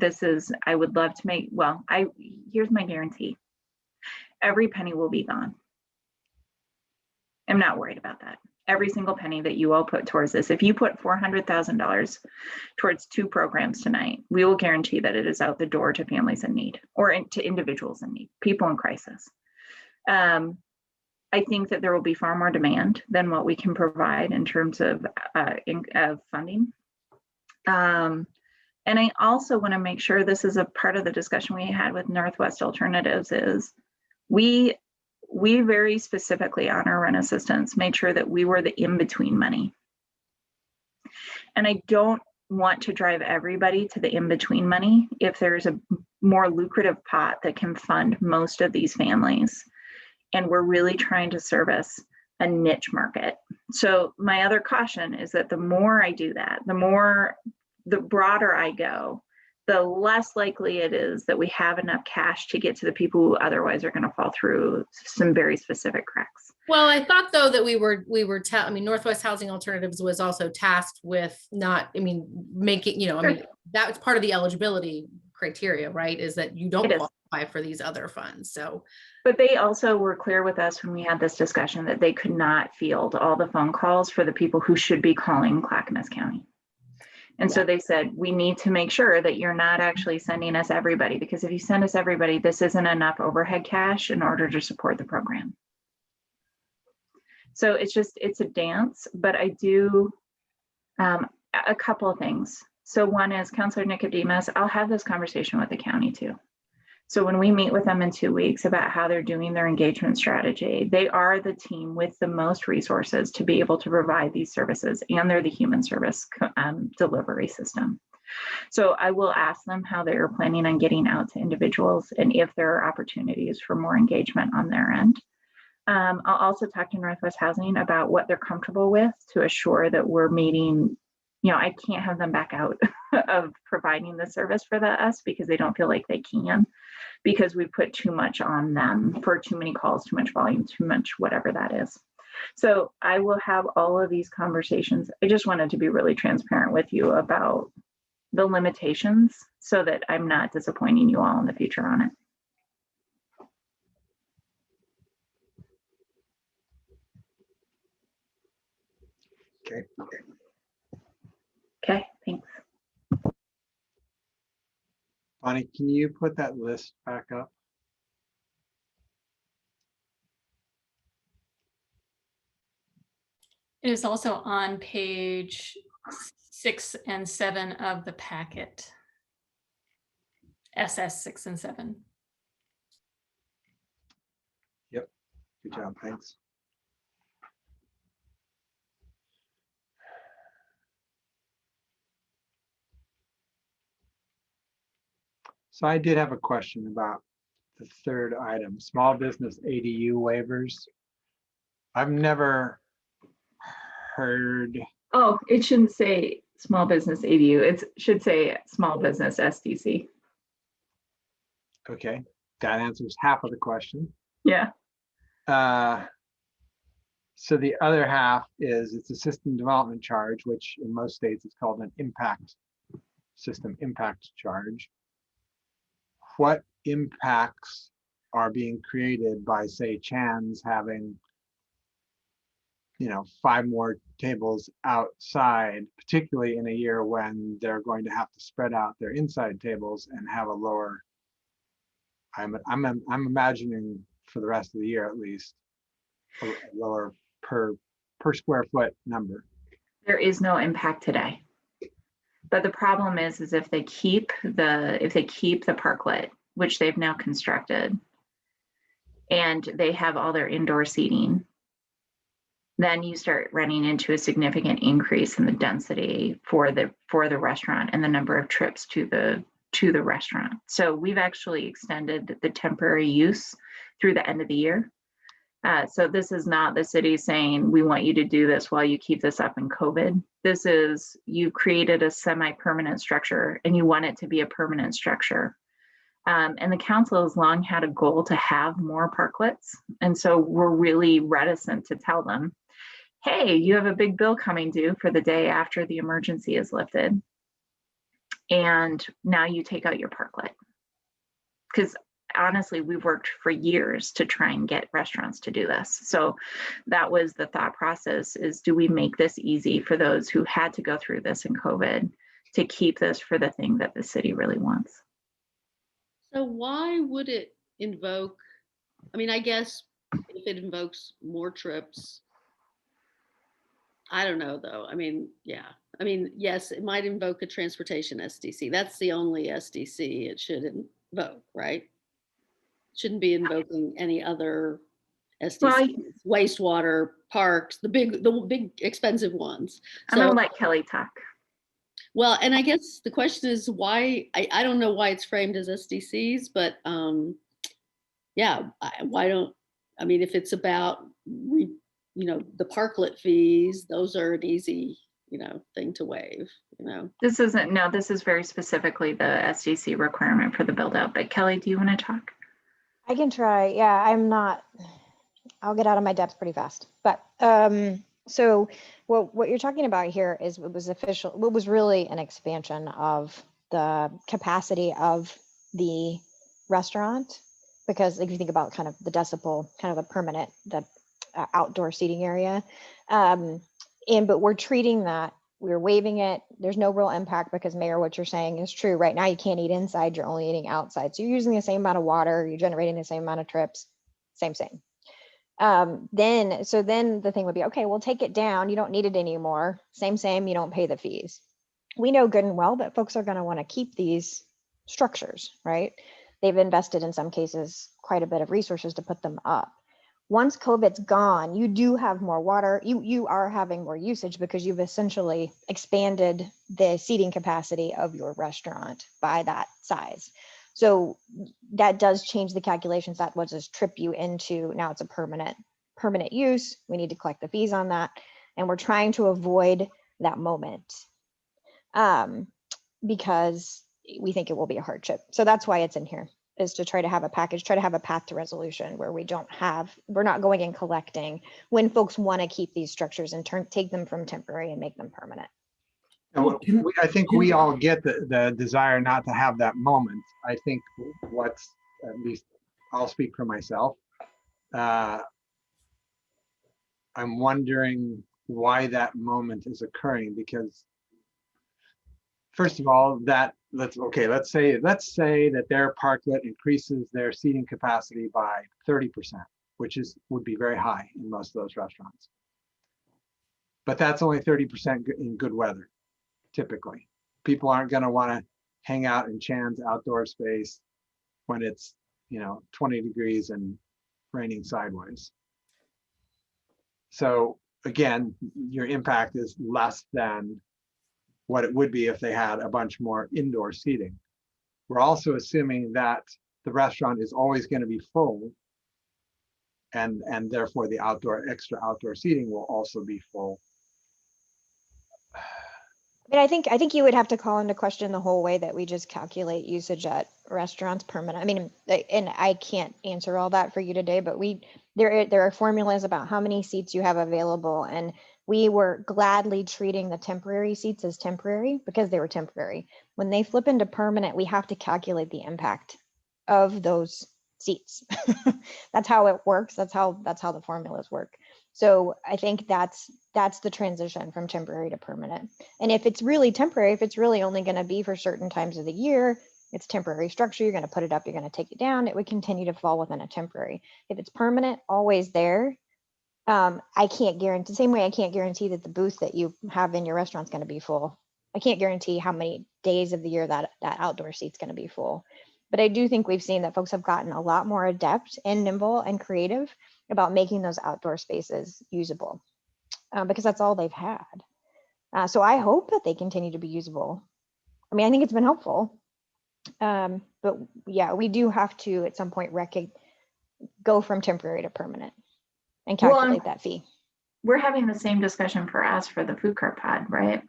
I would love to make, here's my guarantee. Every penny will be gone. I'm not worried about that. Every single penny that you all put towards this, if you put $400,000 towards 2 programs tonight, we will guarantee that it is out the door to families in need, or to individuals in need, people in crisis. I think that there will be far more demand than what we can provide in terms of funding. And I also want to make sure, this is a part of the discussion we had with Northwest Alternatives, is we very specifically on our rent assistance made sure that we were the in-between money. And I don't want to drive everybody to the in-between money if there's a more lucrative pot that can fund most of these families. And we're really trying to service a niche market. So my other caution is that the more I do that, the broader I go, the less likely it is that we have enough cash to get to the people who otherwise are going to fall through some very specific cracks. Well, I thought though that Northwest Housing Alternatives was also tasked with making, that was part of the eligibility criteria, right? Is that you don't qualify for these other funds. So, but they also were clear with us when we had this discussion that they could not field all the phone calls for the people who should be calling Clackamas County. And so they said, we need to make sure that you're not actually sending us everybody, because if you send us everybody, this isn't enough overhead cash in order to support the program. So it's a dance, but I do a couple of things. So one is Counselor Nicodemus, I'll have this conversation with the county too. So when we meet with them in 2 weeks about how they're doing their engagement strategy, they are the team with the most resources to be able to provide these services, and they're the human service delivery system. So I will ask them how they are planning on getting out to individuals and if there are opportunities for more engagement on their end. I'll also talk to Northwest Housing about what they're comfortable with to assure that we're meeting. I can't have them back out of providing the service for us because they don't feel like they can, because we put too much on them for too many calls, too much volume, too much whatever that is. So I will have all of these conversations. I just wanted to be really transparent with you about the limitations so that I'm not disappointing you all in the future on it. Okay. Okay, thanks. Bonnie, can you put that list back up? It is also on page 6 and 7 of the packet. SS 6 and 7. Yep. Good job. Thanks. So I did have a question about the third item, small business ADU waivers. I've never heard. Oh, it shouldn't say small business ADU. It should say small business SDC. Okay, that answers half of the question. Yeah. So the other half is it's a system development charge, which in most states is called an system impact charge. What impacts are being created by, say, Chan's having 5 more tables outside, particularly in a year when they're going to have to spread out their inside tables and have a lower, I'm imagining for the rest of the year at least, a lower per square foot number. There is no impact today. But the problem is if they keep the parklet, which they've now constructed, and they have all their indoor seating, then you start running into a significant increase in the density for the restaurant and the number of trips to the restaurant. So we've actually extended the temporary use through the end of the year. So this is not the city saying, we want you to do this while you keep this up in COVID. This is, you've created a semi-permanent structure and you want it to be a permanent structure. And the council has long had a goal to have more parklets. And so we're really reticent to tell them, hey, you have a big bill coming due for the day after the emergency is lifted. And now you take out your parklet. Because honestly, we've worked for years to try and get restaurants to do this. So that was the thought process, is do we make this easy for those who had to go through this in COVID to keep this for the thing that the city really wants? So why would it invoke, I guess if it invokes more trips, I don't know though. Yes, it might invoke a transportation SDC. That's the only SDC it should invoke, right? Shouldn't be invoking any other SDCs, wastewater, parks, the big expensive ones. I'm gonna let Kelly talk. Well, and I guess the question is why, I don't know why it's framed as SDCs, but why don't, if it's about, the parklet fees, those are an easy, thing to waive, This isn't, no, this is very specifically the SDC requirement for the build out, but Kelly, do you want to talk? I can try. Yeah, I'll get out of my depth pretty fast. But so what you're talking about here is what was really an expansion of the capacity of the restaurant, because if you think about kind of the decibel, kind of a permanent, the outdoor seating area, but we're treating that, we're waiving it. There's no real impact because, Mayor, what you're saying is true. Right now, you can't eat inside, you're only eating outside. So you're using the same amount of water, you're generating the same amount of trips, same. Then the thing would be, okay, we'll take it down. You don't need it anymore. Same, you don't pay the fees. We know good and well that folks are going to want to keep these structures, right? They've invested in some cases quite a bit of resources to put them up. Once COVID's gone, you do have more water. You are having more usage because you've essentially expanded the seating capacity of your restaurant by that size. So that does change the calculations. That was just trip you into, now it's a permanent use. We need to collect the fees on that. And we're trying to avoid that moment because we think it will be a hardship. So that's why it's in here, is to try to have a package, try to have a path to resolution where we're not going and collecting when folks want to keep these structures and take them from temporary and make them permanent. And I think we all get the desire not to have that moment. I think what's, at least I'll speak for myself, I'm wondering why that moment is occurring, because first of all, let's say that their parklet increases their seating capacity by 30%, which would be very high in most of those restaurants. But that's only 30% in good weather. Typically, people aren't going to want to hang out in Chan's outdoor space when it's 20 degrees and raining sideways. So again, your impact is less than what it would be if they had a bunch more indoor seating. We're also assuming that the restaurant is always going to be full, and therefore the extra outdoor seating will also be full. I mean, I think you would have to call into question the whole way that we just calculate usage at restaurants permanent. I mean, and I can't answer all that for you today, but there are formulas about how many seats you have available, and we were gladly treating the temporary seats as temporary because they were temporary. When they flip into permanent, we have to calculate the impact of those seats. That's how it works. That's how the formulas work. So I think that's the transition from temporary to permanent. And if it's really temporary, if it's really only going to be for certain times of the year, it's temporary structure, you're going to put it up, you're going to take it down, it would continue to fall within a temporary. If it's permanent, always there, I can't guarantee, the same way I can't guarantee that the booth that you have in your restaurant is going to be full. I can't guarantee how many days of the year that outdoor seat's going to be full. But I do think we've seen that folks have gotten a lot more adept and nimble and creative about making those outdoor spaces usable, because that's all they've had. So I hope that they continue to be usable. I mean, I think it's been helpful. But yeah, we do have to at some point go from temporary to permanent and calculate that fee. We're having the same discussion for us for the food cart pod, right?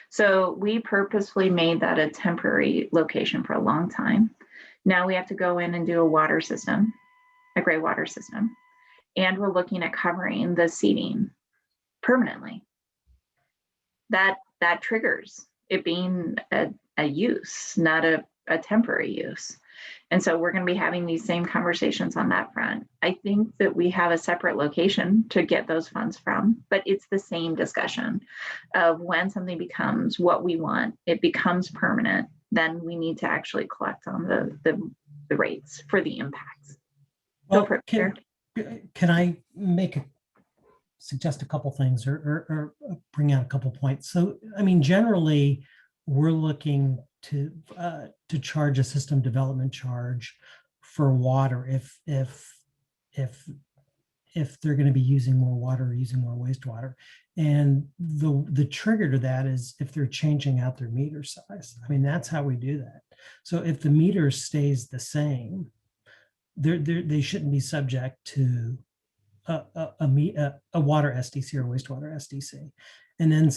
So we purposefully made that a temporary location for a long time. Now we have to go in and do a water system, a gray water system. And we're looking at covering the seating permanently. That triggers it being a use, not a temporary use. And so we're going to be having these same conversations on that front. I think that we have a separate location to get those funds from, but it's the same discussion of when something becomes what we want, it becomes permanent, then we need to actually collect on the rates for the impacts. Well, can I suggest a couple things or bring out a couple points? So, I mean, generally, we're looking to charge a system development charge for water if they're going to be using more water or using more wastewater. And the trigger to that is if they're changing out their meter size. I mean, that's how we do that. So if the meter stays the same, they shouldn't be subject to a water SDC or wastewater SDC. And then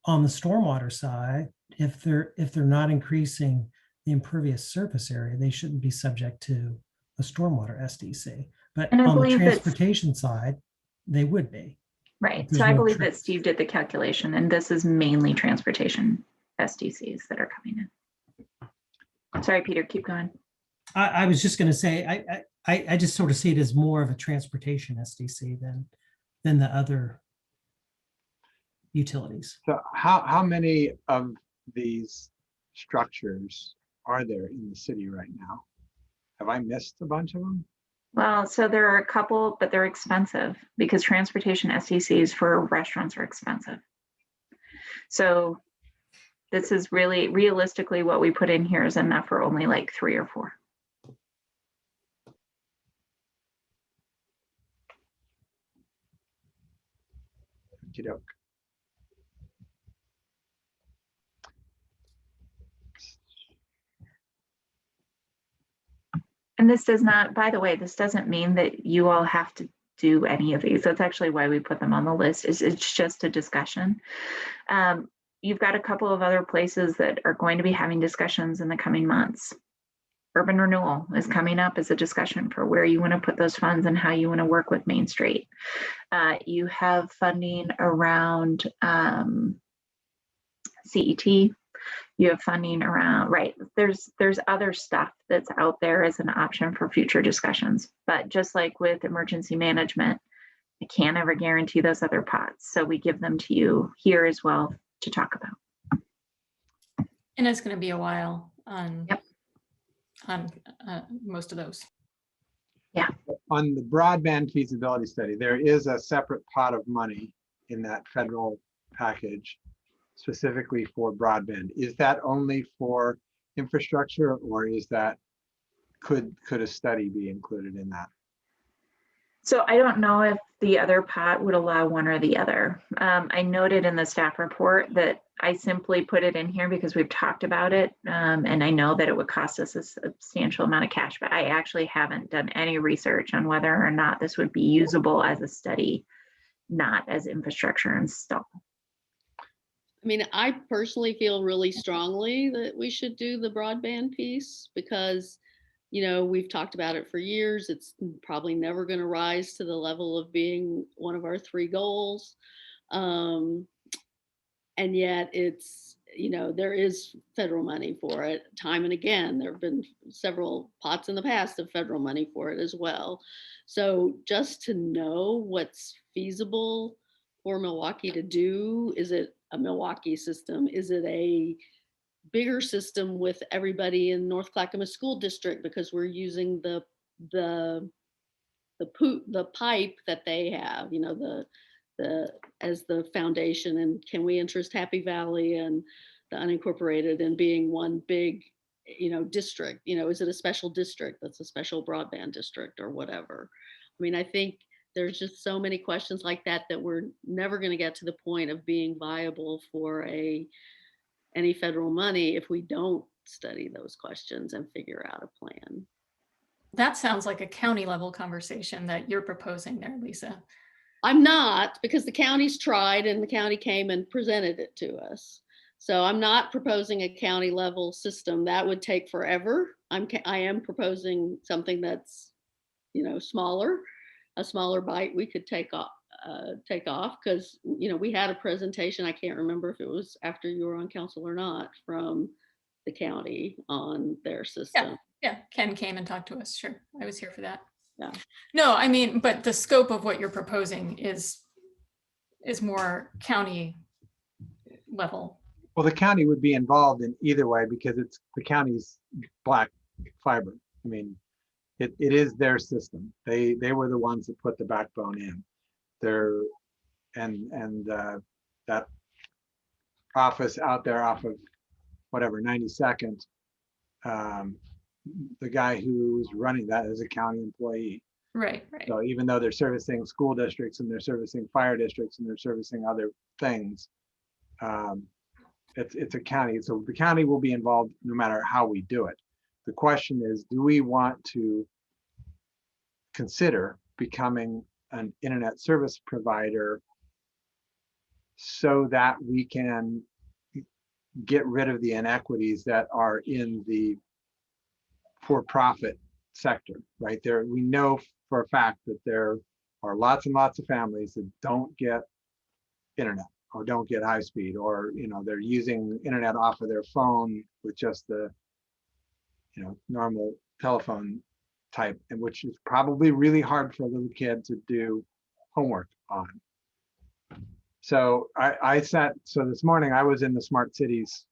on the stormwater side, if they're not increasing the impervious surface area, they shouldn't be subject to a stormwater SDC. But on the transportation side, they would be. Right. So I believe that Steve did the calculation, and this is mainly transportation SDCs that are coming in. Sorry, Peter, keep going. I was just going to say, I just sort of see it as more of a transportation SDC than the other utilities. So how many of these structures are there in the city right now? Have I missed a bunch of them? Well, so there are a couple, but they're expensive because transportation STCs for restaurants are expensive. So this is really realistically what we put in here is enough for only like 3 or 4. Okey-doke. And this does not, by the way, this doesn't mean that you all have to do any of these. That's actually why we put them on the list. It's just a discussion. You've got a couple of other places that are going to be having discussions in the coming months. Urban renewal is coming up as a discussion for where you want to put those funds and how you want to work with Main Street. You have funding around CET. You have funding around, right? There's other stuff that's out there as an option for future discussions. But just like with emergency management, I can't ever guarantee those other pots. So we give them to you here as well to talk about. And it's going to be a while on, Yep. on most of those. On the broadband feasibility study, there is a separate pot of money in that federal package specifically for broadband. Is that only for infrastructure, or is that, could a study be included in that? So I don't know if the other pot would allow one or the other. I noted in the staff report that I simply put it in here because we've talked about it. And I know that it would cost us a substantial amount of cash, but I actually haven't done any research on whether or not this would be usable as a study, not as infrastructure install. I mean, I personally feel really strongly that we should do the broadband piece because, you know, we've talked about it for years. It's probably never going to rise to the level of being one of our 3 goals. And yet it's, you know, there is federal money for it time and again. There have been several pots in the past of federal money for it as well. So just to know what's feasible for Milwaukee to do, is it a Milwaukee system? Is it a bigger system with everybody in North Clackamas School District because we're using the pipe that they have, you know, the as the foundation, and can we interest Happy Valley and the unincorporated in being one big, you know, district? You know, is it a special district that's a special broadband district or whatever? I mean, I think there's just so many questions like that that we're never going to get to the point of being viable for any federal money if we don't study those questions and figure out a plan. That sounds like a county level conversation that you're proposing there, Lisa. I'm not, because the county's tried and the county came and presented it to us. So I'm not proposing a county level system. That would take forever. I am proposing something that's, you know, smaller, a smaller bite we could take off because, you know, we had a presentation, I can't remember if it was after you were on council or not, from the county on their system. Yeah, Ken came and talked to us. Sure, I was here for that. Yeah. No, I mean, but the scope of what you're proposing is more county level. Well, the county would be involved in either way because it's the county's black fiber. I mean, it is their system. They were the ones that put the backbone in. They're and that office out there off of whatever 92nd, the guy who's running that is a county employee. Right. So even though they're servicing school districts and they're servicing fire districts and they're servicing other things, it's a county. So the county will be involved no matter how we do it. The question is, do we want to consider becoming an internet service provider so that we can get rid of the inequities that are in the for-profit sector, right? There, we know for a fact that there are lots and lots of families that don't get internet or don't get high speed, or, you know, they're using internet off of their phone with just the, you know, normal telephone type, and which is probably really hard for a little kid to do homework on. So so this morning I was in the Smart Cities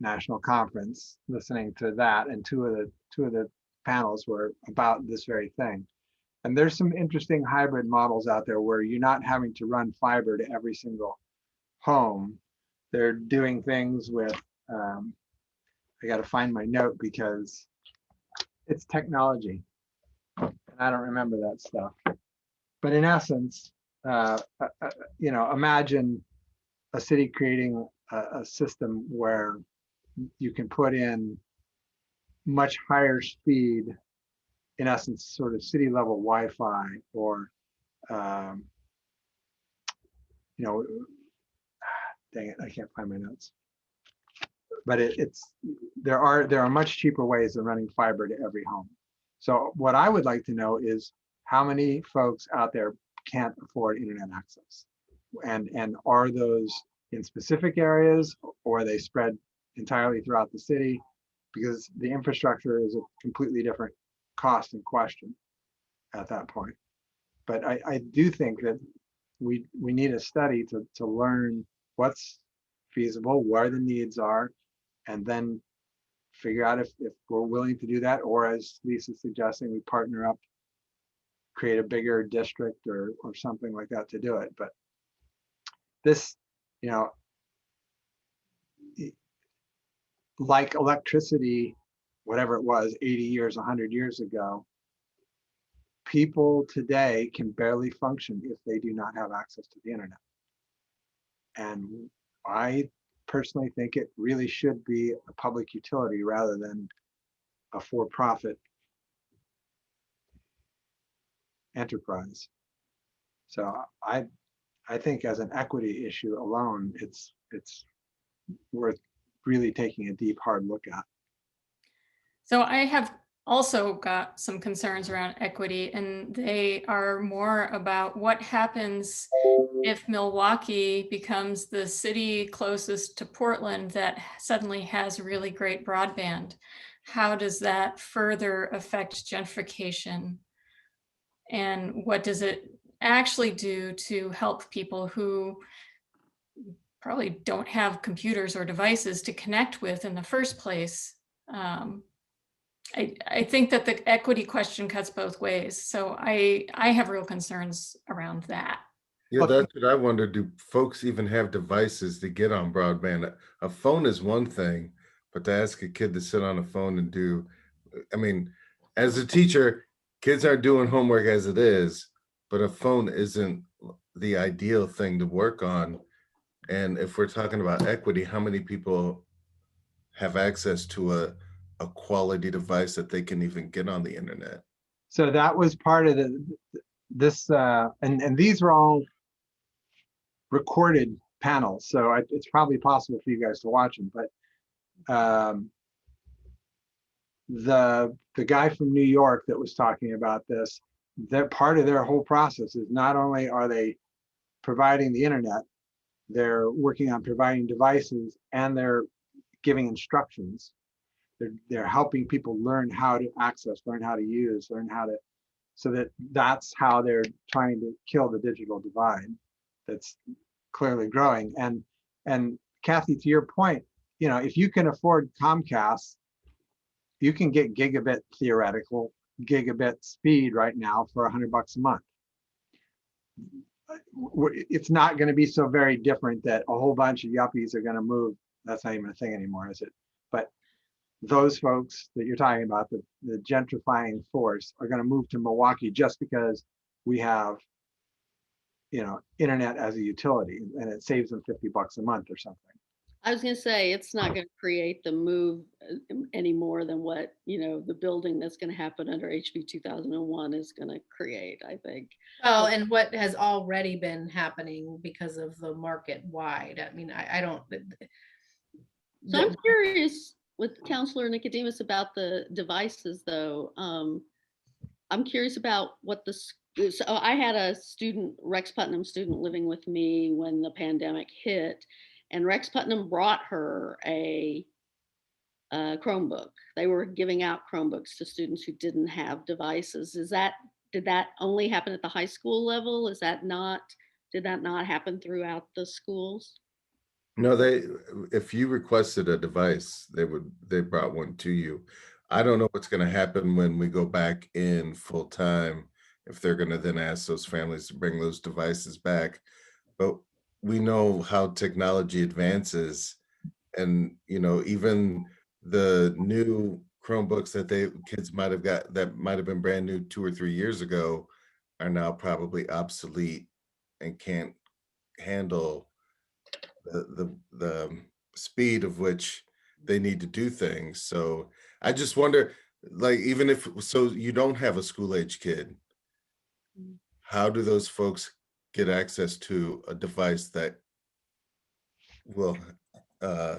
National Conference listening to that, and two of the panels were about this very thing. And there's some interesting hybrid models out there where you're not having to run fiber to every single home. They're doing things with, I got to find my note because it's technology. And I don't remember that stuff. But in essence, imagine a city creating a system where you can put in much higher speed, in essence, sort of city level Wi-Fi, or dang it, I can't find my notes. But there are much cheaper ways of running fiber to every home. So what I would like to know is how many folks out there can't afford internet access, and are those in specific areas, or are they spread entirely throughout the city? Because the infrastructure is a completely different cost and question at that point. But I do think that we need a study to learn what's feasible, where the needs are, and then figure out if we're willing to do that, or as Lisa's suggesting, we partner up, create a bigger district or something like that to do it. But this, like electricity, whatever it was, 80 years, 100 years ago, people today can barely function if they do not have access to the internet. And I personally think it really should be a public utility rather than a for-profit enterprise. So I think as an equity issue alone, it's worth really taking a deep, hard look at. So I have also got some concerns around equity, and they are more about what happens if Milwaukee becomes the city closest to Portland that suddenly has really great broadband. How does that further affect gentrification? And what does it actually do to help people who probably don't have computers or devices to connect with in the first place? I think that the equity question cuts both ways. So I have real concerns around that. Yeah, that's what I wonder. Do folks even have devices to get on broadband? A phone is one thing, but to ask a kid to sit on a phone and do, I mean, as a teacher, kids aren't doing homework as it is, but a phone isn't the ideal thing to work on. And if we're talking about equity, how many people have access to a quality device that they can even get on the internet? So that was part of this, and these are all recorded panels, so it's probably possible for you guys to watch them. But the guy from New York that was talking about this, that part of their whole process is not only are they providing the internet, they're working on providing devices, and they're giving instructions. They're helping people learn how to access, learn how to use, learn how to, so that's how they're trying to kill the digital divide that's clearly growing. And Kathy, to your point, if you can afford Comcast, you can get theoretical gigabit speed right now for $100 a month. It's not going to be so very different that a whole bunch of yuppies are going to move. That's not even a thing anymore, is it? But those folks that you're talking about, the gentrifying force, are going to move to Milwaukee just because we have, internet as a utility, and it saves them $50 a month or something. I was going to say, it's not going to create the move any more than what, the building that's going to happen under HB 2001 is going to create, I think. Well, and what has already been happening because of the market wide. I mean, I don't. So I'm curious with Counselor Nicodemus about the devices, though. I'm curious about what so I had a student, Rex Putnam student, living with me when the pandemic hit, and Rex Putnam brought her a Chromebook. They were giving out Chromebooks to students who didn't have devices. Did that only happen at the high school level? Did that not happen throughout the schools? No, if you requested a device, they brought one to you. I don't know what's going to happen when we go back in full time, if they're going to then ask those families to bring those devices back. But we know how technology advances, and even the new Chromebooks that kids might have got that might have been brand new 2 or 3 years ago are now probably obsolete and can't handle the speed of which they need to do things. So I just wonder, like, even if so you don't have a school age kid, how do those folks get access to a device that will uh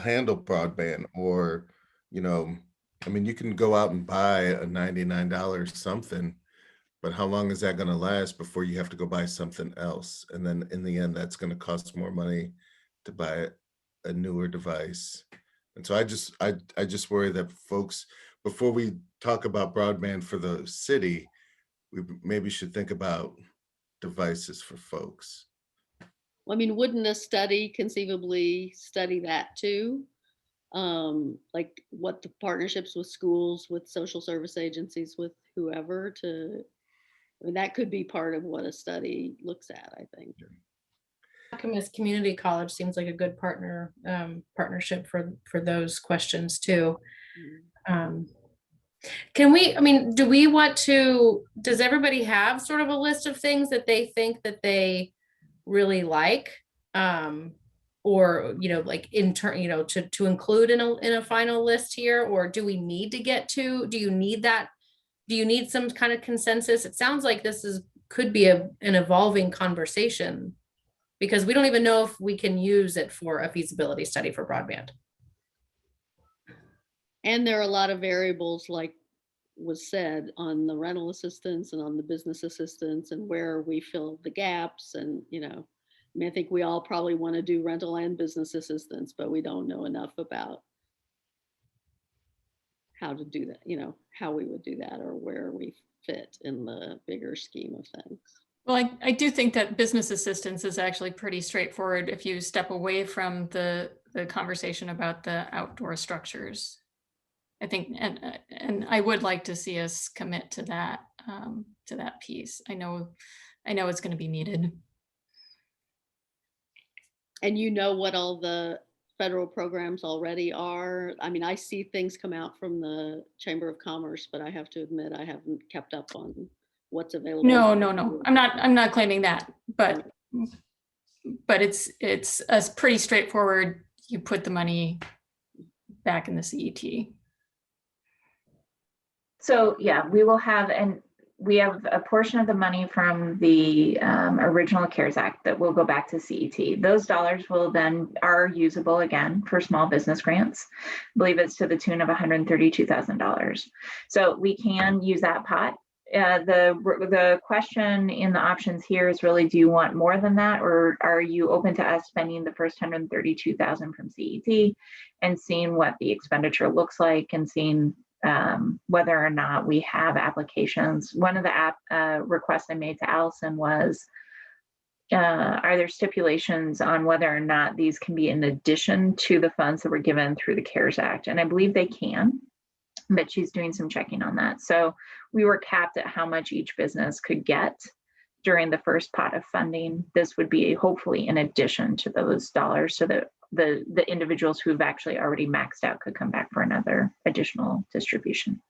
handle broadband? Or I mean, you can go out and buy a $99 something, but how long is that going to last before you have to go buy something else? And then in the end, that's going to cost more money to buy a newer device. And so I just worry that folks, before we talk about broadband for the city, we maybe should think about devices for folks. I mean, wouldn't a study conceivably study that too? Like what the partnerships with schools, with social service agencies, with whoever I mean, that could be part of what a study looks at, I think. Alchemist Community College seems like a good partnership for those questions too. Can we, I mean, does everybody have sort of a list of things that they think that they really like? Or, like to include in a final list here, or do we need to do you need some kind of consensus? It sounds like could be an evolving conversation, because we don't even know if we can use it for a feasibility study for broadband. And there are a lot of variables, like was said, on the rental assistance and on the business assistance, and where we fill the gaps. And, I mean, I think we all probably want to do rental and business assistance, but we don't know enough about how to do that, how we would do that, or where we fit in the bigger scheme of things. Well, I do think that business assistance is actually pretty straightforward if you step away from the conversation about the outdoor structures. I think, and I would like to see us commit to that piece. I know it's going to be needed. And what all the federal programs already are. I mean, I see things come out from the Chamber of Commerce, but I have to admit I haven't kept up on what's available. No. I'm not claiming that, but it's pretty straightforward. You put the money back in the CET. So yeah, we have a portion of the money from the original CARES Act that will go back to CET. Those dollars are usable again for small business grants. I believe it's to the tune of $132,000. So we can use that pot. The question in the options here is really, do you want more than that, or are you open to us spending the first $132,000 from CET and seeing what the expenditure looks like, and seeing whether or not we have applications? One of the requests I made to Allison was, are there stipulations on whether or not these can be in addition to the funds that were given through the CARES Act? And I believe they can, but she's doing some checking on that. So we were capped at how much each business could get during the first pot of funding. This would be hopefully in addition to those dollars, so that the individuals who've actually already maxed out could come back for another additional distribution.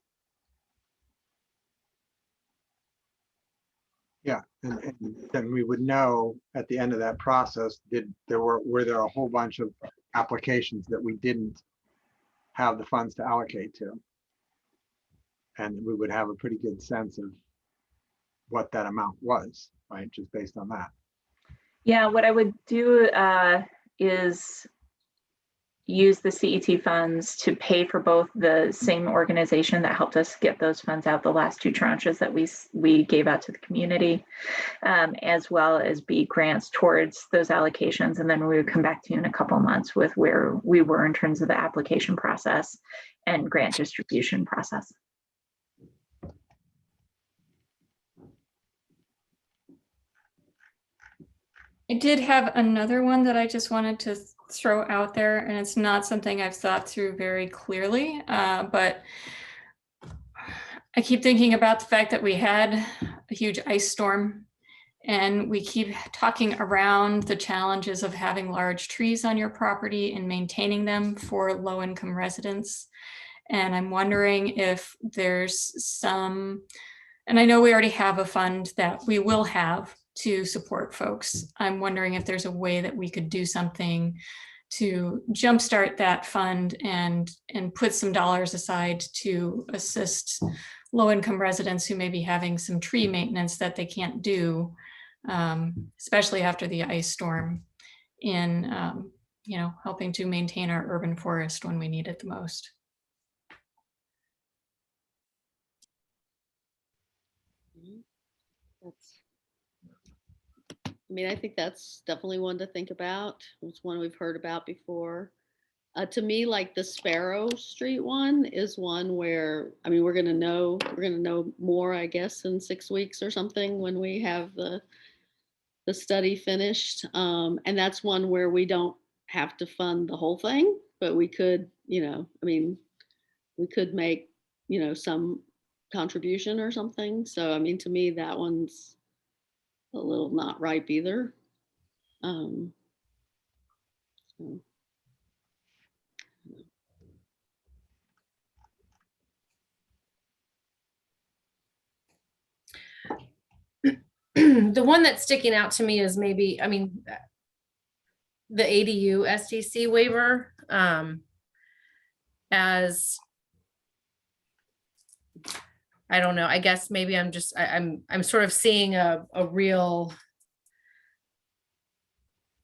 Yeah, and then we would know at the end of that process, were there a whole bunch of applications that we didn't have the funds to allocate to? And we would have a pretty good sense of what that amount was, right? Just based on that. Yeah, what I would do is use the CET funds to pay for both the same organization that helped us get those funds out, the last two tranches that we gave out to the community, as well as be grants towards those allocations. And then we would come back to you in a couple months with where we were in terms of the application process and grant distribution process. I did have another one that I just wanted to throw out there, and it's not something I've thought through very clearly, but I keep thinking about the fact that we had a huge ice storm, and we keep talking around the challenges of having large trees on your property and maintaining them for low-income residents. And I'm wondering if there's some, and I know we already have a fund that we will have to support folks. I'm wondering if there's a way that we could do something to jumpstart that fund and put some dollars aside to assist low-income residents who may be having some tree maintenance that they can't do, especially after the ice storm, in helping to maintain our urban forest when we need it the most. I think that's definitely one to think about. It's one we've heard about before. To me, like the Sparrow Street one is one where, we're gonna know more, I guess, in 6 weeks or something when we have the study finished. And that's one where we don't have to fund the whole thing, but we could, we could make, some contribution or something. So, to me, that one's a little not ripe either. So. The one that's sticking out to me is maybe, the ADU SDC waiver, as, I don't know, I guess maybe I'm sort of seeing a real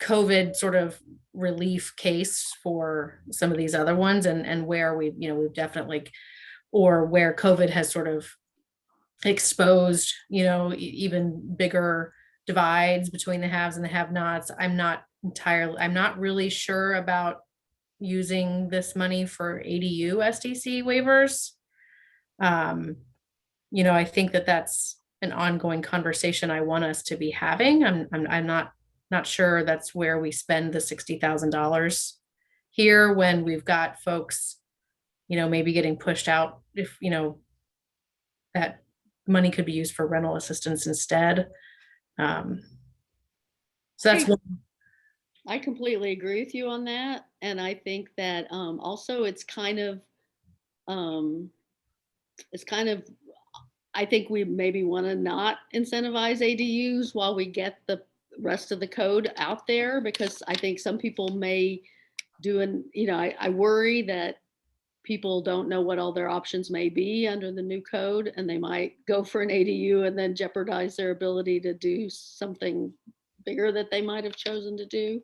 COVID sort of relief case for some of these other ones, and where we've definitely, or where COVID has sort of exposed, even bigger divides between the haves and the have-nots. I'm not really sure about using this money for ADU SDC waivers. I think that that's an ongoing conversation I want us to be having. I'm not sure that's where we spend the $60,000 here, when we've got folks, maybe getting pushed out, if, that money could be used for rental assistance instead. So that's one. I completely agree with you on that. And I think that also it's kind of, I think we maybe want to not incentivize ADUs while we get the rest of the code out there, because I think some people may I worry that people don't know what all their options may be under the new code, and they might go for an ADU and then jeopardize their ability to do something bigger that they might have chosen to do.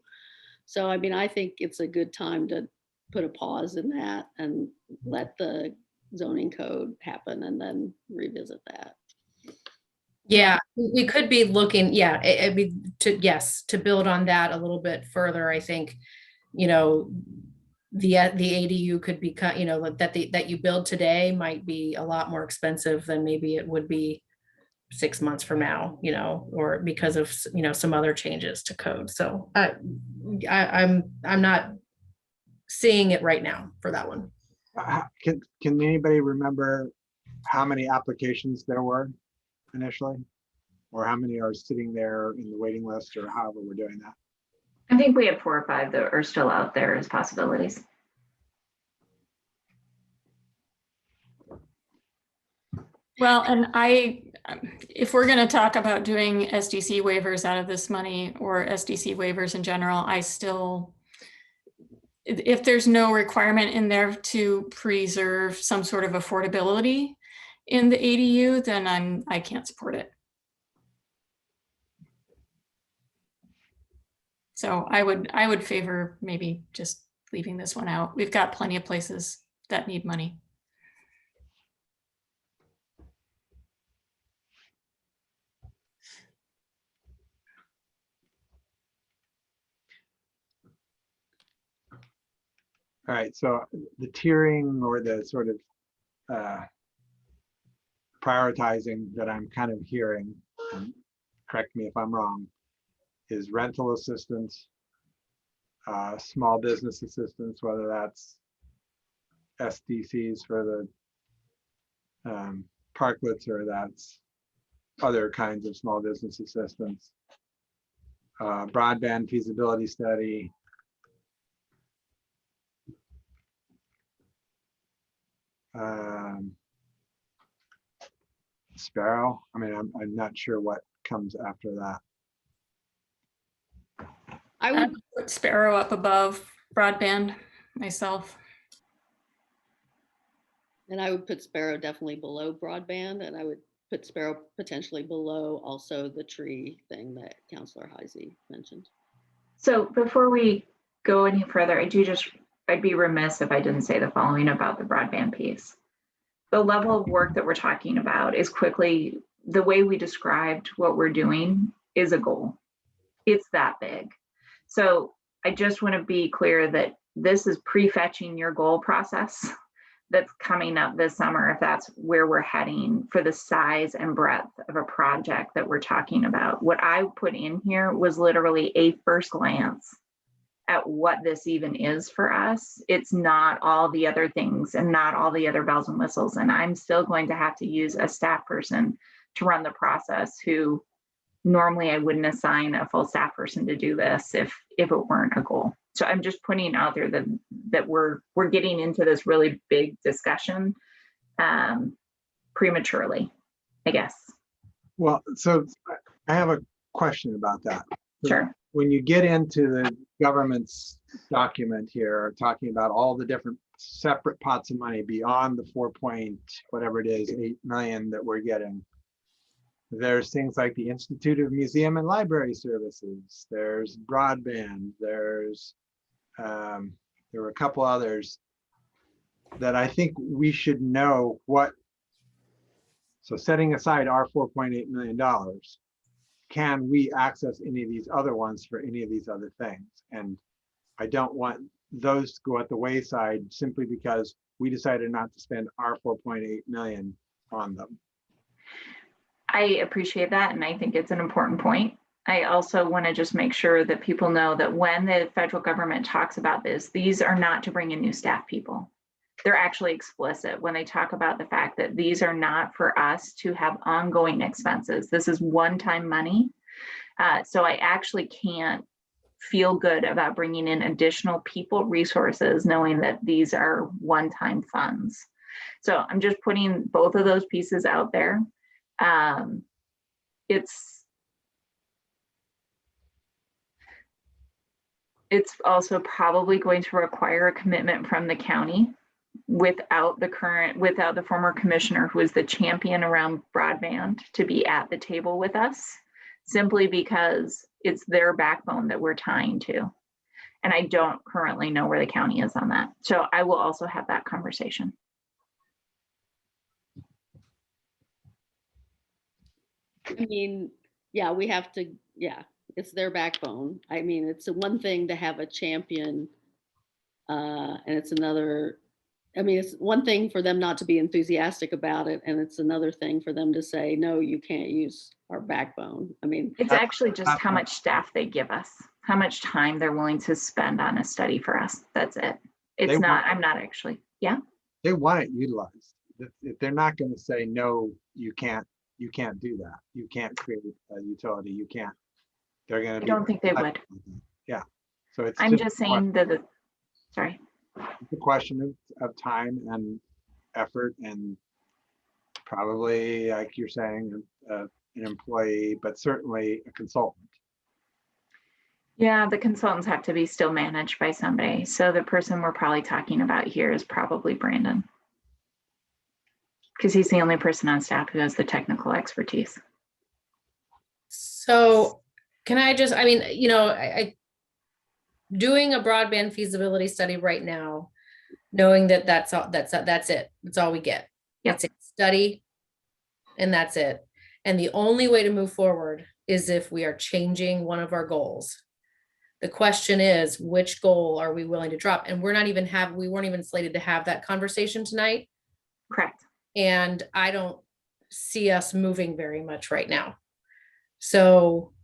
So, I think it's a good time to put a pause in that and let the zoning code happen and then revisit that. Yeah, we could be looking, to build on that a little bit further. I think, the ADU could be, that you build today might be a lot more expensive than maybe it would be 6 months from now, or because of, some other changes to code. So I'm not seeing it right now for that one. Can anybody remember how many applications there were initially? Or how many are sitting there in the waiting list, or however we're doing that? I think we have 4 or 5 that are still out there as possibilities. Well, and if we're going to talk about doing SDC waivers out of this money, or SDC waivers in general, if there's no requirement in there to preserve some sort of affordability in the ADU, then I can't support it. So I would favor maybe just leaving this one out. We've got plenty of places that need money. All right, so the tiering, or the sort of prioritizing that I'm kind of hearing, and correct me if I'm wrong, is rental assistance, small business assistance, whether that's SDCs for the parklets or that's other kinds of small business assistance. Broadband feasibility study. Sparrow. I mean, I'm not sure what comes after that. I I would, would put Sparrow up above broadband myself. and I would put Sparrow definitely below broadband, and I would put Sparrow potentially below also the tree thing that Counselor Heisey mentioned. So before we go any further, I'd be remiss if I didn't say the following about the broadband piece. The level of work that we're talking about is quickly, the way we described what we're doing is a goal. It's that big. So I just want to be clear that this is prefetching your goal process that's coming up this summer, if that's where we're heading for the size and breadth of a project that we're talking about. What I put in here was literally a first glance at what this even is for us. It's not all the other things and not all the other bells and whistles. And I'm still going to have to use a staff person to run the process who normally I wouldn't assign a full staff person to do this if it weren't a goal. So I'm just putting out there that we're getting into this really big discussion prematurely, I guess. Well, so I have a question about that. Sure. When you get into the government's document here, talking about all the different separate pots of money beyond the 4 point, whatever it is, 8 million that we're getting, there's things like the Institute of Museum and Library Services, there's broadband, there's, there were a couple others that I think we should know what, so setting aside our $4.8 million, can we access any of these other ones for any of these other things? And I don't want those to go at the wayside simply because we decided not to spend our 4.8 million on them. I appreciate that, and I think it's an important point. I also want to just make sure that people know that when the federal government talks about this, these are not to bring in new staff people. They're actually explicit when they talk about the fact that these are not for us to have ongoing expenses. This is one-time money. So I actually can't feel good about bringing in additional people resources, knowing that these are one-time funds. So I'm just putting both of those pieces out there. It's also probably going to require a commitment from the county without the former commissioner who is the champion around broadband to be at the table with us, simply because it's their backbone that we're tying to. And I don't currently know where the county is on that. So I will also have that conversation. I mean, yeah, we have to, yeah, it's their backbone. I mean, it's one thing to have a champion, and it's another, I mean, it's one thing for them not to be enthusiastic about it, and it's another thing for them to say, no, you can't use our backbone. I mean, it's actually just how much staff they give us, how much time they're willing to spend on a study for us. That's it. It's not, I'm not actually, yeah. They want it utilized. If they're not going to say, no, you can't do that. You can't create a utility. You can't. They're going to. I don't think they would. Yeah. So it's. I'm just saying that. Sorry. It's a question of time and effort, and probably, like you're saying, an employee, but certainly a consultant. Yeah, the consultants have to be still managed by somebody. So the person we're probably talking about here is probably Brandon, because he's the only person on staff who has the technical expertise. So can I just, I mean, you know, I doing a broadband feasibility study right now, knowing that that's it. That's all we get. Yep. It's a study and that's it. And the only way to move forward is if we are changing one of our goals. The question is, which goal are we willing to drop? And we weren't even slated to have that conversation tonight. Correct. And I don't see us moving very much right now. So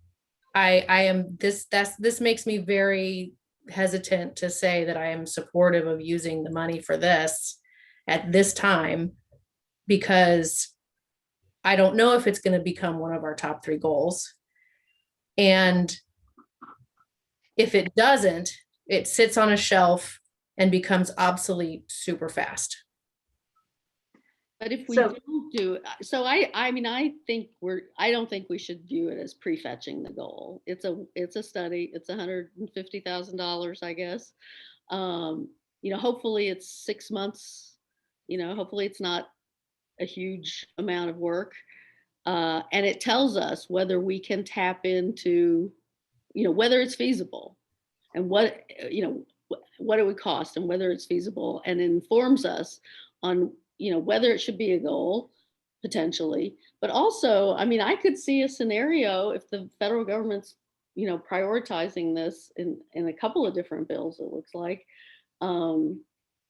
this makes me very hesitant to say that I am supportive of using the money for this at this time, because I don't know if it's going to become one of our top 3 goals. And if it doesn't, it sits on a shelf and becomes obsolete super fast. But if we So- don't do, so I mean, I don't think we should view it as prefetching the goal. It's a study. It's $150,000, I guess. Hopefully it's 6 months, hopefully it's not a huge amount of work. And it tells us whether we can tap into, whether it's feasible and what it would cost and whether it's feasible, and informs us on, whether it should be a goal potentially. But also, I mean, I could see a scenario if the federal government's, prioritizing this in a couple of different bills, it looks like,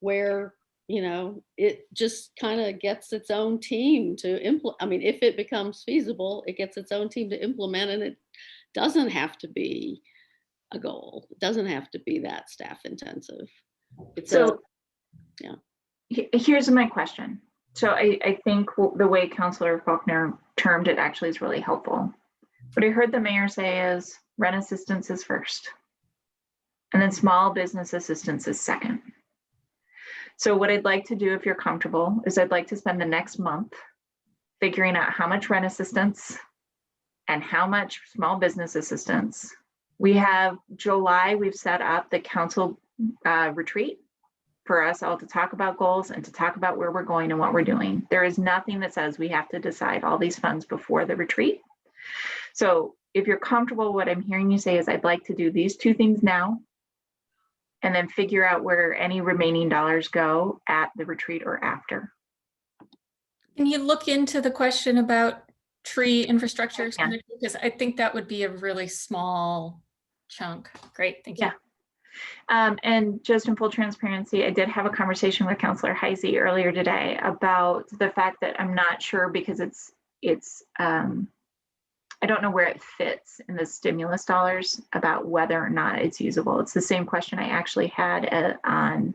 where, it just kind of gets its own team to implement. I mean, if it becomes feasible, it gets its own team to implement, and it doesn't have to be a goal. It doesn't have to be that staff intensive. Here's my question. So I think the way Councilor Faulkner termed it actually is really helpful. What I heard the mayor say is rent assistance is first, and then small business assistance is second. So what I'd like to do, if you're comfortable, is I'd like to spend the next month figuring out how much rent assistance and how much small business assistance. We have July, we've set up the council retreat for us all to talk about goals and to talk about where we're going and what we're doing. There is nothing that says we have to decide all these funds before the retreat. So if you're comfortable, what I'm hearing you say is I'd like to do these 2 things now, and then figure out where any remaining dollars go at the retreat or after. Can you look into the question about tree infrastructure? Yeah. Because I think that would be a really small chunk. Great, thank you. Yeah. And just in full transparency, I did have a conversation with Councilor Heisey earlier today about the fact that I'm not sure, because I don't know where it fits in the stimulus dollars, about whether or not it's usable. It's the same question I actually had on,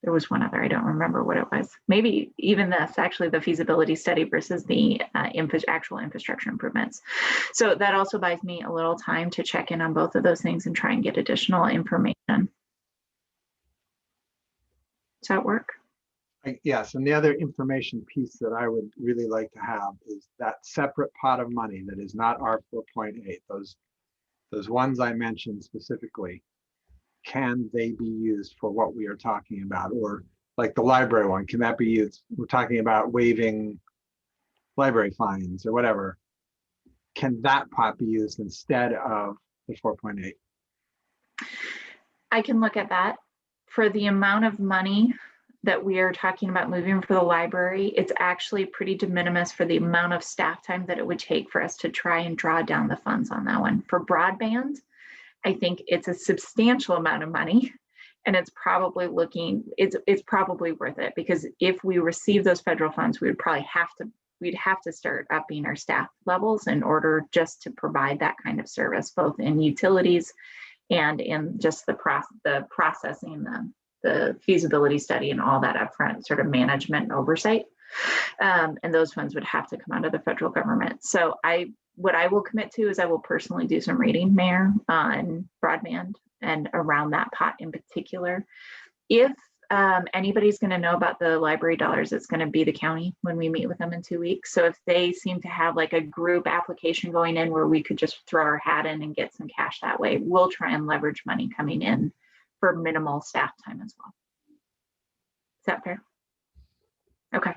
there was one other, I don't remember what it was. Maybe even this, actually the feasibility study versus the actual infrastructure improvements. So that also buys me a little time to check in on both of those things and try and get additional information. Does that work? Yes, and the other information piece that I would really like to have is that separate pot of money that is not our 4.8, those ones I mentioned specifically. Can they be used for what we are talking about? Or like the library one, can that be used? We're talking about waiving library fines or whatever. Can that pot be used instead of the 4.8? I can look at that. For the amount of money that we are talking about moving for the library, it's actually pretty de minimis for the amount of staff time that it would take for us to try and draw down the funds on that one. For broadband, I think it's a substantial amount of money, and it's probably it's probably worth it, because if we receive those federal funds, we'd have to start upping our staff levels in order just to provide that kind of service, both in utilities and in just the processing, the feasibility study and all that upfront sort of management and oversight. And those funds would have to come out of the federal government. So what I will commit to is I will personally do some reading, Mayor, on broadband and around that pot in particular. If anybody's going to know about the library dollars, it's going to be the county when we meet with them in 2 weeks. So if they seem to have like a group application going in where we could just throw our hat in and get some cash that way, we'll try and leverage money coming in for minimal staff time as well. Is that fair? Okay.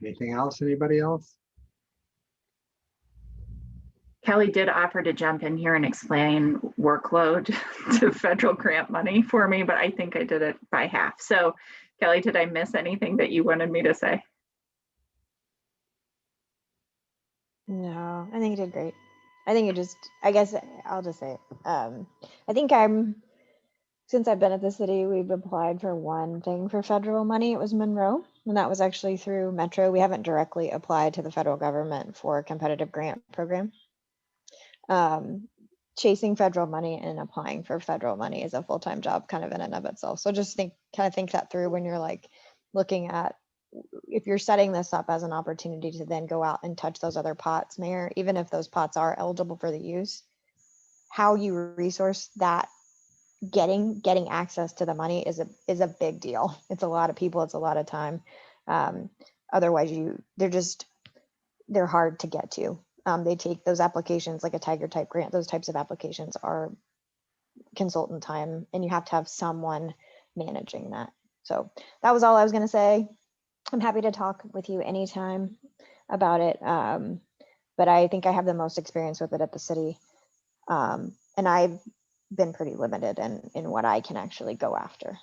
Anything else? Anybody else? Kelly did offer to jump in here and explain workload to federal grant money for me, but I think I did it by half. So Kelly, did I miss anything that you wanted me to say? No, I think you did great. I think I guess I'll just say it. I think since I've been at the city, we've applied for one thing for federal money. It was Monroe, and that was actually through Metro. We haven't directly applied to the federal government for a competitive grant program. chasing federal money and applying for federal money is a full-time job kind of in and of itself. So just think that through when you're like looking at, if you're setting this up as an opportunity to then go out and touch those other pots, Mayor, even if those pots are eligible for the use, how you resource that, getting access to the money is a big deal. It's a lot of people, it's a lot of time. Otherwise they're hard to get to. They take those applications like a Tiger type grant, those types of applications are consultant time, and you have to have someone managing that. So that was all I was going to say. I'm happy to talk with you anytime about it. But I think I have the most experience with it at the city. And I've been pretty limited in what I can actually go after.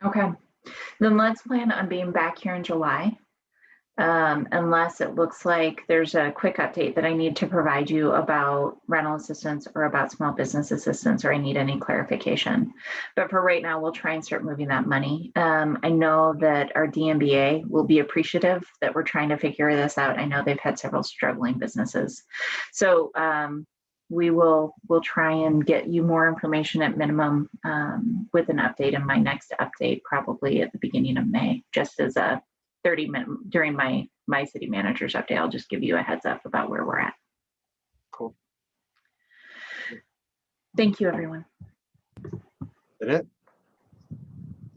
Okay, then let's plan on being back here in July. Unless it looks like there's a quick update that I need to provide you about rental assistance or about small business assistance, or I need any clarification. But for right now, we'll try and start moving that money. I know that our DMBA will be appreciative that we're trying to figure this out. I know they've had several struggling businesses. So we'll try and get you more information at minimum with an update in my next update, probably at the beginning of May, just as a 30-minute during my city manager's update. I'll just give you a heads up about where we're at. Cool. Thank you, everyone. Is that it?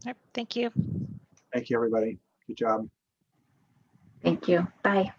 Yep, thank you. Thank you, everybody. Good job. Thank you. Bye.